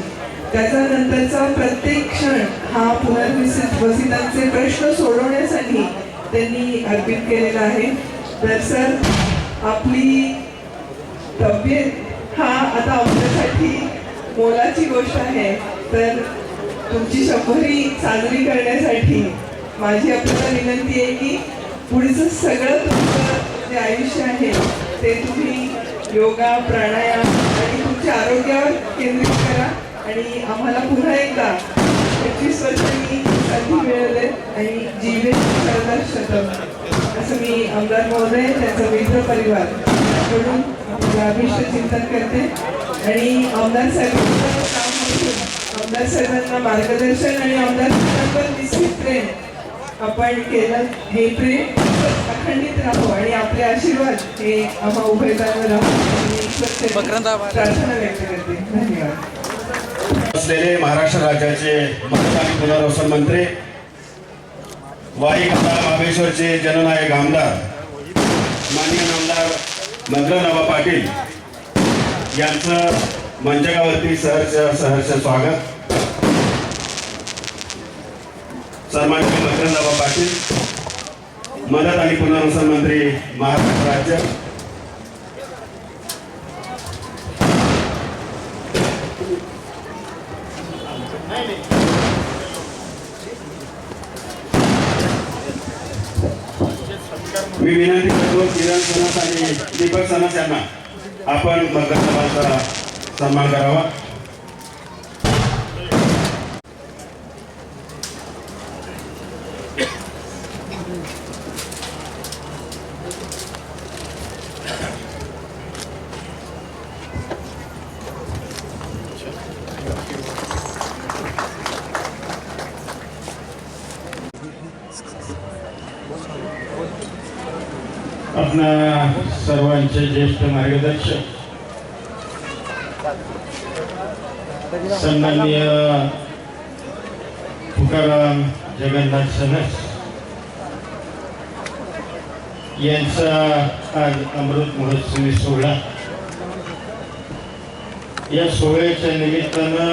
त्याच्यानंतरचा प्रत्येक क्षण हा पुनर्वसितांचे प्रश्न सोडवण्यासाठी त्यांनी अर्पित केलेला आहे. तर सर आपली तब्येत हा आता आपल्यासाठी मोलाची गोष्ट आहे. तर तुमची 100वी साजरी करण्यासाठी माझी आपल्याला विनंती आहे की पुढचं सगळं तुमचं जे आयुष्य आहे ते तुम्ही योगा, प्राणायाम आणि तुमच्या आरोग्यावर केंद्रित करा. आणि आम्हाला पुन्हा एकदा 25 वर्षांनी संधी मिळाले आणि जीवन शतक असं मी आमदार महोदय, त्यांचा मित्र परिवार कडून आपलं अभिष्ट चिंतन करते. आणि आमदार साहेबांचं काम म्हणून आमदार साहेबांना मार्गदर्शन आणि आमदार साहेबांवर निश्चित प्रेम आपण केलं. हे प्रेम अखंडित राहो आणि आपले आशीर्वाद हे आम्हा उभयतांवर राहो प्रार्थना व्यक्त करते. धन्यवाद. असलेले महाराष्ट्र राज्याचे मदत आणि पुनर्वसन मंत्री, वाई महाबळेश्वरचे जननायक आमदार माननीय आमदार मधुरनाबा पाटील यांचं मंचकावरती सहर्ष स्वागत. सन्माननीय मधुरनाबा पाटील, मदत आणि पुनर्वसन मंत्री महाराष्ट्र राज्य. मी विनंती करतो किरण सणस आणि दीपक सणस यांना आपण मधुरनाबाचा सन्मान करावा. आपणा सर्वांचे ज्येष्ठ मार्गदर्शक सन्माननीय तुकाराम जगन्नाथ सनस यांचा आज अमृत महोत्सवी सोहळा. या सोहळ्याच्या निमित्तानं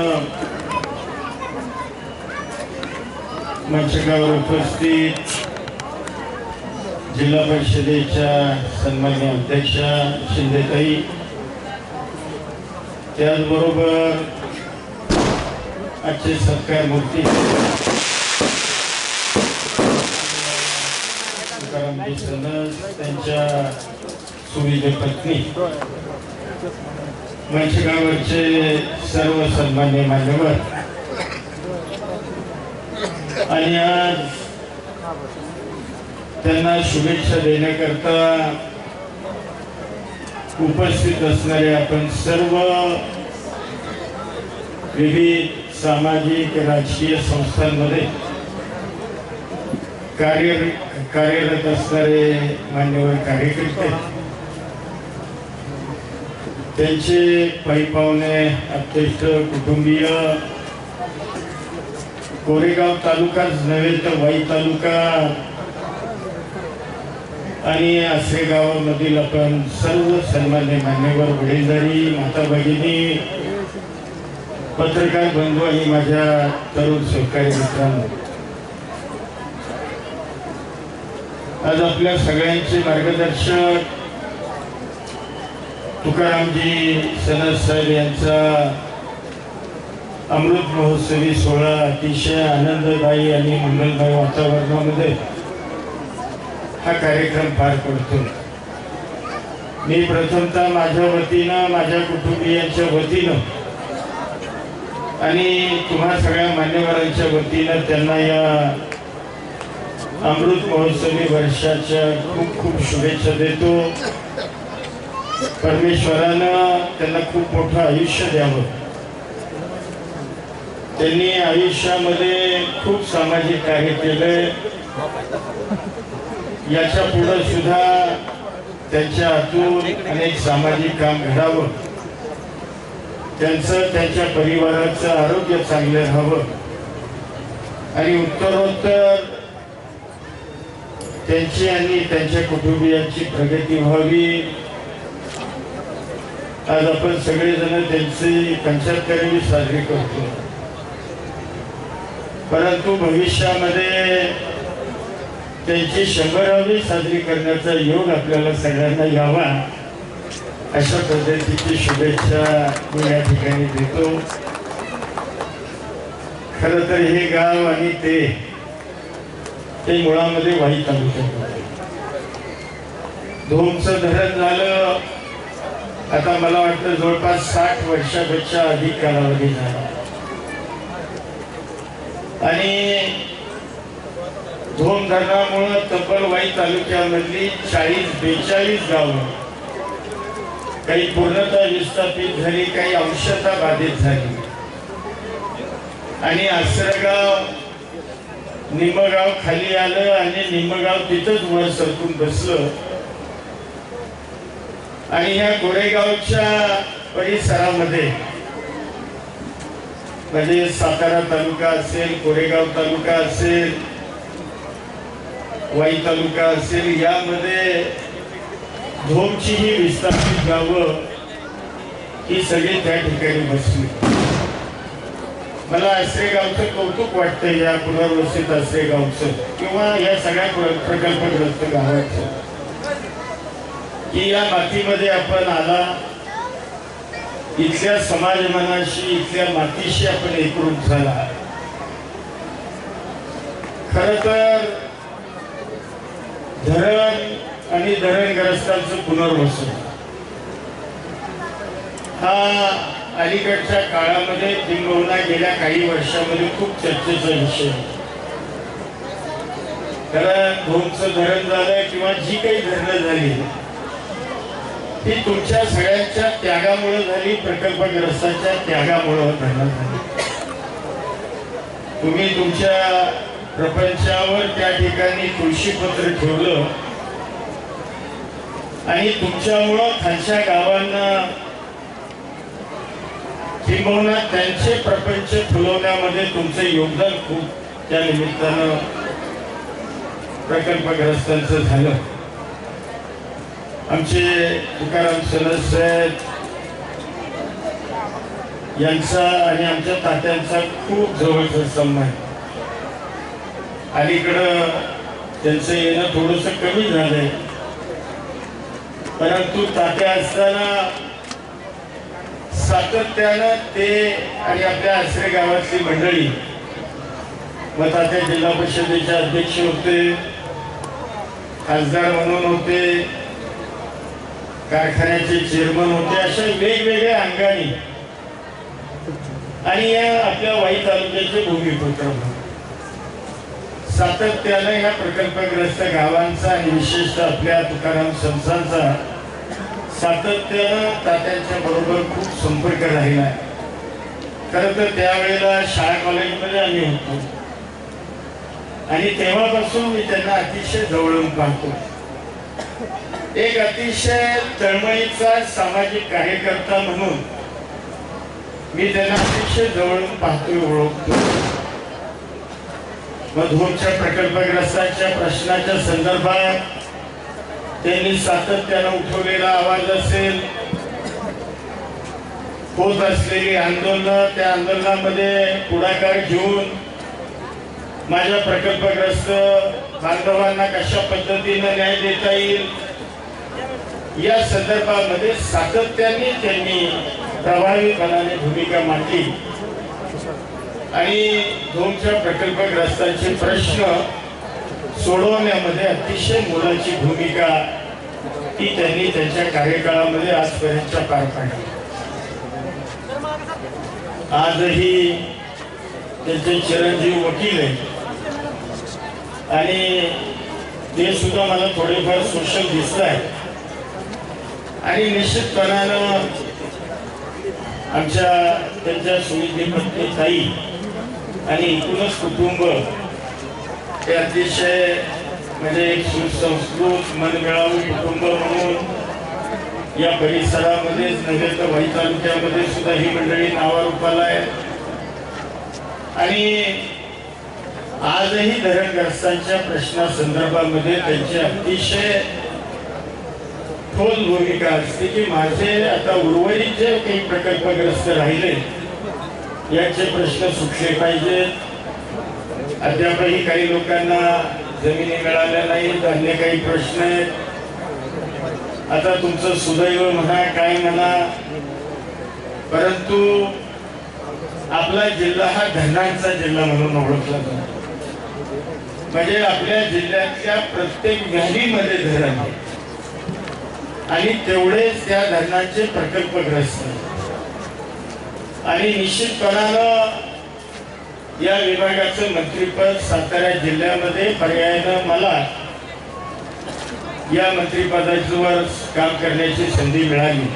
मंचकावर उपस्थित जिल्हा परिषदेच्या सन्माननीय अध्यक्षा शिंदेताई, त्याचबरोबर आजचे सत्कार मूर्ती तुकारामजी सनस, त्यांच्या सुविध पत्नी, मंचकावरचे सर्व सन्मान्य मान्यवर आणि आज त्यांना शुभेच्छा देण्याकरता उपस्थित असणारे आपण सर्व विविध सामाजिक राजकीय संस्थांमध्ये कार्यरत असणारे मान्यवर कार्यकर्ते, त्यांचे पैपावणे, आप्तेष्ट, कुटुंबीय, कोरेगाव तालुकाच नव्हे तर वाई तालुका आणि आसरे गावामधील आपण सर्व सन्मान्य मान्यवर, वडीलधारी, माता भगिनी, पत्रकार बंधू आणि माझ्या तरुण सहकारी मित्रांनो, आज आपल्या सगळ्यांचे मार्गदर्शक तुकारामजी सनस साहेब यांचा अमृत महोत्सवी सोहळा अतिशय आनंददायी आणि मंगलमय वातावरणामध्ये हा कार्यक्रम पार पडतो. मी प्रथमतः माझ्या वतीनं, माझ्या कुटुंबियांच्या वतीनं आणि तुम्हा सगळ्या मान्यवरांच्या वतीनं त्यांना या अमृत महोत्सवी वर्षाच्या खूप खूप शुभेच्छा देतो. परमेश्वरानं त्यांना खूप मोठं आयुष्य द्यावं. त्यांनी आयुष्यामध्ये खूप सामाजिक कार्य केले. याच्या पुढे सुद्धा त्यांच्या हातून अनेक सामाजिक काम घडावं, त्यांचं त्यांच्या परिवाराचं आरोग्य चांगलं राहावं आणि उत्तरोत्तर त्यांची आणि त्यांच्या कुटुंबियांची प्रगती व्हावी. आज आपण सगळेजण त्यांची 75वी साजरी करतो, परंतु भविष्यामध्ये त्यांची 100वी साजरी करण्याचा योग आपल्याला सगळ्यांना यावा अशा पद्धतीची शुभेच्छा मी या ठिकाणी देतो. खरं तर हे गाव आणि ते मुळामध्ये वाई तालुक्यात धोमचं धरण झालं. आता मला वाटतं जवळपास 60 वर्षापेक्षा अधिक कालावधी झाला आणि धोम धरणामुळे तब्बल वाई तालुक्यामधली 40-42 गावं काही पूर्णतः विस्थापित झाली, काही अंशतः बाधित झाली आणि आसरगाव, निमगाव खाली आलं आणि निमगाव तिथंच वर सरकून बसलं आणि ह्या गोरेगावच्या परिसरामध्ये म्हणजे सातारा तालुका असेल, कोरेगाव तालुका असेल, वाई तालुका असेल, यामध्ये धोमची ही विस्थापित गावं ही सगळी त्या ठिकाणी बसली. मला आसरे गावचं कौतुक वाटतं, या पुनर्वसित आसरे गावचं किंवा या सगळ्या प्रकल्पग्रस्त गावाचं, की या मातीमध्ये आपण आला, इथल्या समाजमनाशी, इथल्या मातीशी आपण एकरूप झाला. खरं तर धरण आणि धरणग्रस्तांचं पुनर्वसन हा अलीकडच्या काळामध्ये किंबहुना गेल्या काही वर्षामध्ये खूप चर्चेचा विषय. कारण धोमचं धरण झालं किंवा जी काही धरणं झाली ती तुमच्या सगळ्यांच्या त्यागामुळे झाली, प्रकल्पग्रस्तांच्या त्यागामुळे धरणं झाली. तुम्ही तुमच्या प्रपंचावर त्या ठिकाणी तुळशीपत्र ठेवलं आणि तुमच्यामुळं खालच्या गावांना किंबहुना त्यांचे प्रपंच फुलवण्यामध्ये तुमचं योगदान खूप त्या निमित्तानं प्रकल्पग्रस्तांचं झालं. आमचे तुकाराम सनस साहेब यांचा आणि आमच्या तात्यांचा खूप जवळचा संबंध. अलीकडं त्यांचं येणं थोडंसं कमी झालंय, परंतु तात्या असताना सातत्यानं ते आणि आपल्या आसरे गावातली मंडळी, मग तात्या जिल्हा परिषदेचे अध्यक्ष होते, खासदार म्हणून होते, कारखान्याचे चेअरमन होते, अशा वेगवेगळ्या अंगाने आणि या आपल्या वाई तालुक्याचे भूमिपुत्र सातत्यानं या प्रकल्पग्रस्त गावांचा आणि विशेषतः आपल्या तुकाराम संस्थांचा सातत्यानं तात्यांच्या बरोबर खूप संपर्क राहिला. खरं तर त्यावेळेला शाळा कॉलेजमध्ये आम्ही होतो आणि तेव्हापासून मी त्यांना अतिशय जवळून पाहतो. एक अतिशय तळमळीचा सामाजिक कार्यकर्ता म्हणून मी त्यांना अतिशय जवळून पाहतोय, ओळखतो. मधुरच्या प्रकल्पग्रस्तांच्या प्रश्नाच्या संदर्भात त्यांनी सातत्यानं उठवलेला आवाज असेल, होत असलेली आंदोलन, त्या आंदोलनामध्ये पुढाकार घेऊन माझ्या प्रकल्पग्रस्त बांधवांना कशा पद्धतीनं न्याय देता येईल या संदर्भामध्ये सातत्याने त्यांनी प्रभावीपणाने भूमिका मांडली आणि दोनच्या प्रकल्पग्रस्तांचे प्रश्न सोडवण्यामध्ये अतिशय मोलाची भूमिका ती त्यांनी त्यांच्या कार्यकाळामध्ये आजपर्यंत पार पाडली. आजही त्यांचे चिरंजीव वकील आहेत आणि ते सुद्धा मला थोडेफार सोशल दिसत आहेत आणि निश्चितपणानं आमच्या त्यांच्या सुविधी पत्नी ताई आणि एकूणच कुटुंब हे अतिशय म्हणजे एक सुसंस्कृत मनमिळावू कुटुंब म्हणून या परिसरामध्येच नव्हे तर वाई तालुक्यामध्ये सुद्धा ही मंडळी नावारूपाला आहे आणि आजही धरणग्रस्तांच्या प्रश्नासंदर्भामध्ये त्यांची अतिशय खोल भूमिका असते की माझे आता उर्वरित जे काही प्रकल्पग्रस्त राहिले यांचे प्रश्न सुटले पाहिजेत. अद्यापही काही लोकांना जमिनी मिळाल्या नाहीत, अन्य काही प्रश्न आहेत. आता तुमचं सुदैव म्हणा काय म्हणा, परंतु आपला जिल्हा हा धरणांचा जिल्हा म्हणून ओळखला जातो. म्हणजे आपल्या जिल्ह्यातल्या प्रत्येक व्हॅलीमध्ये धरण आहे आणि तेवढेच त्या धरणाचे प्रकल्पग्रस्त आणि निश्चितपणानं या विभागाचं मंत्रिपद सातारा जिल्ह्यामध्ये पर्यायानं मला या मंत्रिपदावर काम करण्याची संधी मिळाली.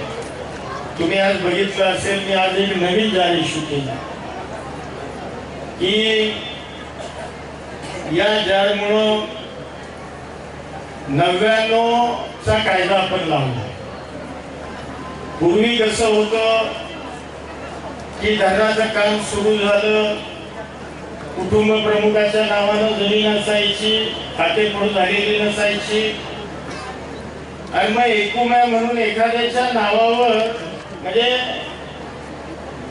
तुम्ही आज बघितलं असेल, मी आज एक नवीन जाहीर इश्यू केला की या जारमुळं 99चा कायदा आपण लावला. पूर्वी कसं होतं की धरणाचं काम सुरू झालं, कुटुंब प्रमुखाच्या नावानं जमीन असायची, खातेफोड झालेली नसायची आणि मग एकुम्या म्हणून एखाद्याच्या नावावर म्हणजे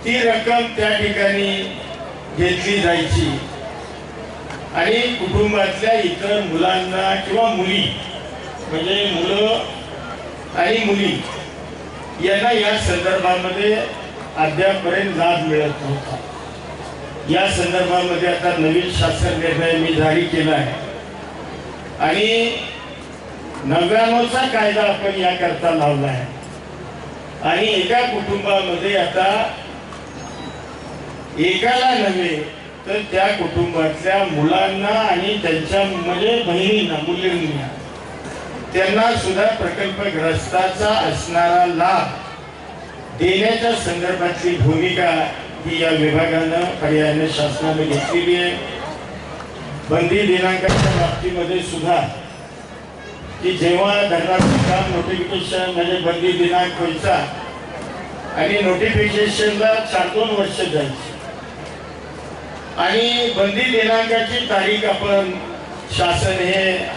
ती रक्कम त्या ठिकाणी घेतली जायची आणि कुटुंबातल्या इतर मुलांना किंवा मुली म्हणजे मुलं आणि मुली यांना या संदर्भामध्ये अद्यापर्यंत लाभ मिळत नव्हता. या संदर्भामध्ये आता नवीन शासन निर्णय मी जारी केला आहे आणि 99चा कायदा आपण याकरता लावला आहे आणि एका कुटुंबामध्ये आता एकाला नव्हे तर त्या कुटुंबातल्या मुलांना आणि त्यांच्या म्हणजे बहिणींना मुलींना त्यांना सुद्धा प्रकल्पग्रस्ताचा असणारा लाभ देण्याच्या संदर्भातली भूमिका ही या विभागानं पर्यायाने शासनाने घेतलेली आहे. बंदी दिनांकाच्या बाबतीमध्ये सुद्धा की जेव्हा धरणाचं काम नोटिफिकेशन म्हणजे बंदी दिनांक व्हायचा आणि नोटिफिकेशनला 4-2 वर्ष जायची आणि बंदी दिनांकाची तारीख आपण शासन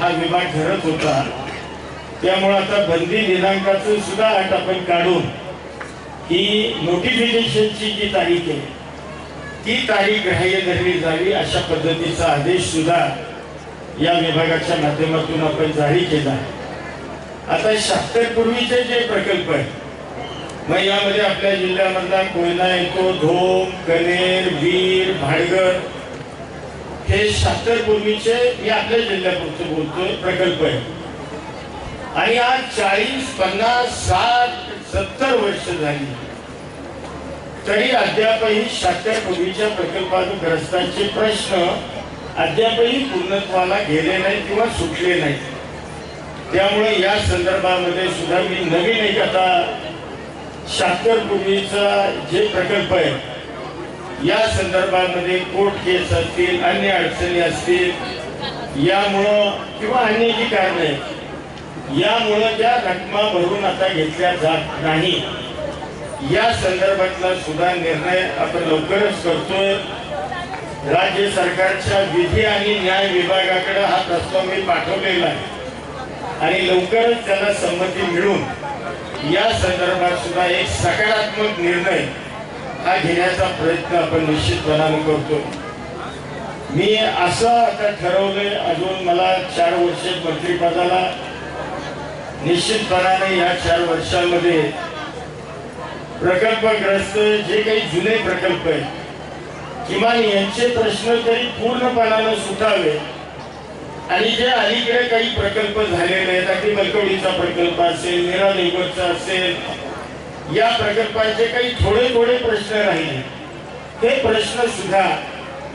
हा विभाग ठरत होता. त्यामुळे आता बंदी दिनांकाचं सुद्धा अट आपण काढून ही नोटिफिकेशनची जी तारीख आहे ती तारीख ग्राह्य धरली जावी अशा पद्धतीचा आदेश सुद्धा या विभागाच्या माध्यमातून आपण जारी केला. आता 76 पूर्वीचे जे प्रकल्प आहेत मग यामध्ये आपल्या जिल्ह्यामधला कोयना येतो, धोम, कनेर, वीर, भाडगर हे 76 पूर्वीचे मी आपल्या जिल्ह्यापुरते बोलतोय प्रकल्प आहे आणि आज 40, 50, 60, 70 वर्ष झाली तरी अद्यापही 76 पूर्वीच्या प्रकल्पग्रस्तांचे प्रश्न अद्यापही पूर्णत्वाला गेले नाही किंवा सुटले नाही. त्यामुळे या संदर्भामध्ये सुद्धा मी नवीन एक आता 76 पूर्वीचा जे प्रकल्प आहे या संदर्भामध्ये कोर्ट केस असतील, अन्य अडचणी असतील यामुळं किंवा अन्य जी कारणे आहेत यामुळं त्या रकमा भरून आता घेतल्या जात नाही. या संदर्भातला सुद्धा निर्णय आपण लवकरच करतोय. राज्य सरकारच्या विधी आणि न्याय विभागाकडे हा प्रस्ताव मी पाठवलेला आहे आणि लवकरच त्याला संमती मिळून या संदर्भात सुद्धा एक सकारात्मक निर्णय हा घेण्याचा प्रयत्न आपण निश्चितपणाने करतो. मी असं आता ठरवलंय अजून मला 4 वर्ष मंत्रिपदाला निश्चितपणाने या 4 वर्षांमध्ये प्रकल्पग्रस्त जे काही जुने प्रकल्प आहेत किमान यांचे प्रश्न तरी पूर्णपणाने सुटावे आणि जे अलीकडे काही प्रकल्प झालेले आहेत अगदी मलकवडीचा प्रकल्प असेल, नीरा देवगडचा असेल या प्रकल्पांचे काही थोडे प्रश्न राहिले ते प्रश्न सुद्धा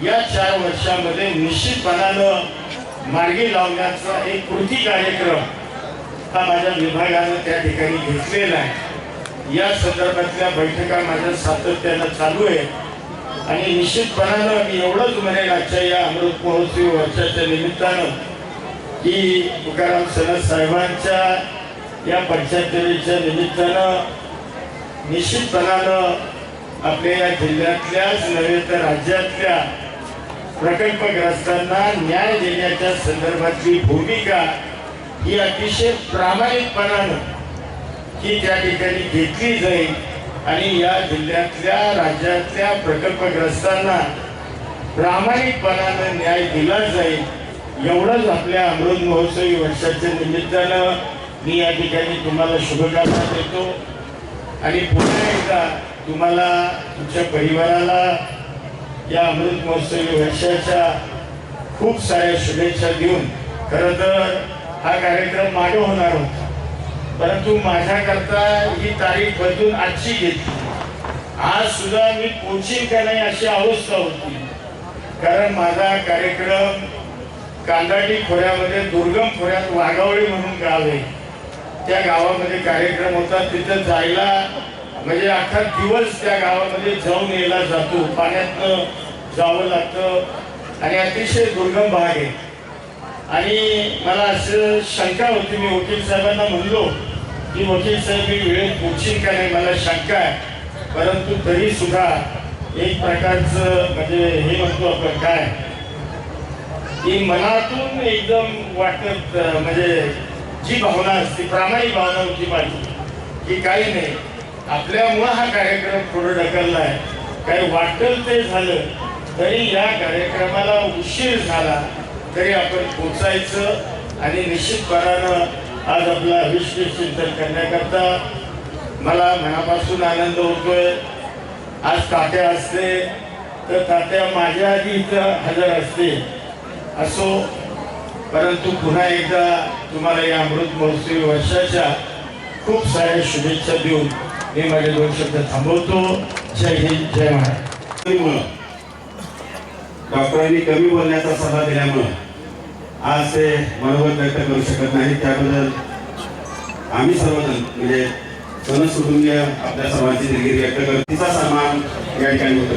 या 4 वर्षांमध्ये निश्चितपणानं मार्गी लावण्याचा एक कृती कार्यक्रम हा माझ्या विभागानं त्या ठिकाणी घेतलेला आहे. या संदर्भातल्या बैठका माझ्या सातत्यानं चालू आहे आणि निश्चितपणानं मी एवढंच म्हणेन आजच्या या अमृत महोत्सवी वर्षाच्या निमित्तानं की तुकाराम सनद साहेबांच्या या 75वीच्या निमित्तानं निश्चितपणानं आपल्या या जिल्ह्यातल्याच नव्हे तर राज्यातल्या प्रकल्पग्रस्तांना न्याय देण्याच्या संदर्भातली भूमिका ही अतिशय प्रामाणिकपणानं ही त्या ठिकाणी घेतली जाईल आणि या जिल्ह्यातल्या राज्यातल्या प्रकल्पग्रस्तांना प्रामाणिकपणानं न्याय दिला जाईल एवढंच आपल्या अमृत महोत्सवी वर्षाच्या निमित्तानं मी या ठिकाणी तुम्हाला शुभकामना देतो आणि पुन्हा एकदा तुम्हाला तुमच्या परिवाराला या अमृत महोत्सवी वर्षाच्या खूप साऱ्या शुभेच्छा देऊन खरं तर हा कार्यक्रम मागे होणार होता परंतु माझ्याकरता ही तारीख बदलून आजची घेतली. आज सुद्धा मी पोचीन का नाही अशी अवस्था होती कारण माझा कार्यक्रम कांदाटी खोऱ्यामध्ये दुर्गम खोऱ्यात वाघावळी म्हणून गाव आहे त्या गावामध्ये कार्यक्रम होता. तिथं जायला म्हणजे अख्खा दिवस त्या गावामध्ये जाऊन यायला जातो, पाण्यातनं जावं लागतं आणि अतिशय दुर्गम भाग आहे आणि मला असं शंका होती. मी वकील साहेबांना म्हणलो की वकील साहेब मी वेळेत पोचीन का नाही मला शंका आहे परंतु तरी सुद्धा एक प्रकारचं म्हणजे हे म्हणतो आपण काय की मनातून एकदम वाटत म्हणजे जी भावना असते प्रामाणिक भावना होती माझी की काही नाही आपल्यामुळं हा कार्यक्रम पुढे ढकलला आहे काही वाटेल ते झालं तरी या कार्यक्रमाला उशीर झाला तरी आपण पोचायचं आणि निश्चितपणानं आज आपला अभिष्ट चिंतन करण्याकरता मला मनापासून आनंद होतोय. आज तात्या असते तर तात्या माझ्या आधी इथं हजर असते असो परंतु पुन्हा एकदा तुम्हाला या अमृत महोत्सवी वर्षाच्या खूप साऱ्या शुभेच्छा देऊन मी माझे 2 शब्द थांबवतो. जय हिंद, जय महाराष्ट्र. डॉक्टरांनी कमी बोलण्याचा सल्ला दिल्यामुळं आज ते मनोगत व्यक्त करू शकत नाही. त्याबद्दल आम्ही सर्वजण म्हणजे सनद कुटुंबीय आपल्या सर्वांची दिलगिरी व्यक्त करतो. तिचा सन्मान या ठिकाणी होतो.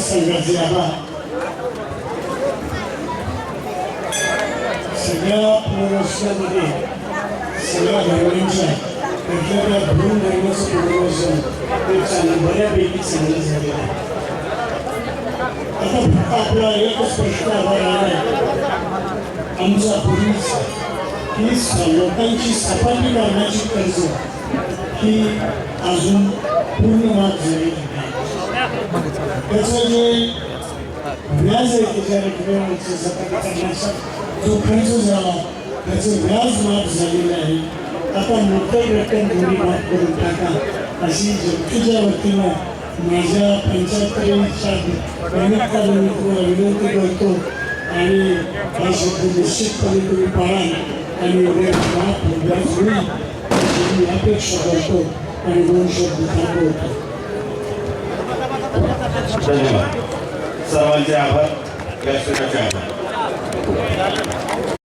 संघाचे आभार. सगळ्या पुनर्वसनामध्ये सगळ्या धर्मांच्या वेगवेगळ्या भूम धर्माचं पुनर्वसन ते बऱ्यापैकी चांगलं झालेलं आहे. आता फक्त आपला एकच प्रश्न आभार आहे आमचा पूर्वीचा की लोकांची सपाटी करण्याची कर्ज ही अजून पूर्ण माफ झालेली नाही. त्याचं जे व्याज आहे त्याच्या रकमेवरचं सपाटी करण्याचा जो खर्च झाला त्याचं व्याज माफ झालेलं आहे. आता मोठं रक्कम थोडी माफ करून टाका अशी जनतेच्या वतीनं माझ्या 75च्या निमित्ताने मी तुम्हाला विनंती करतो आणि हा शब्द निश्चितपणे तुम्ही पाळाल आणि माफ व्याज होईल अशी मी अपेक्षा करतो आणि 2 शब्द थांबवतो. धन्यवाद. सर्वांचे आभार. व्यासपीठाचे आभार.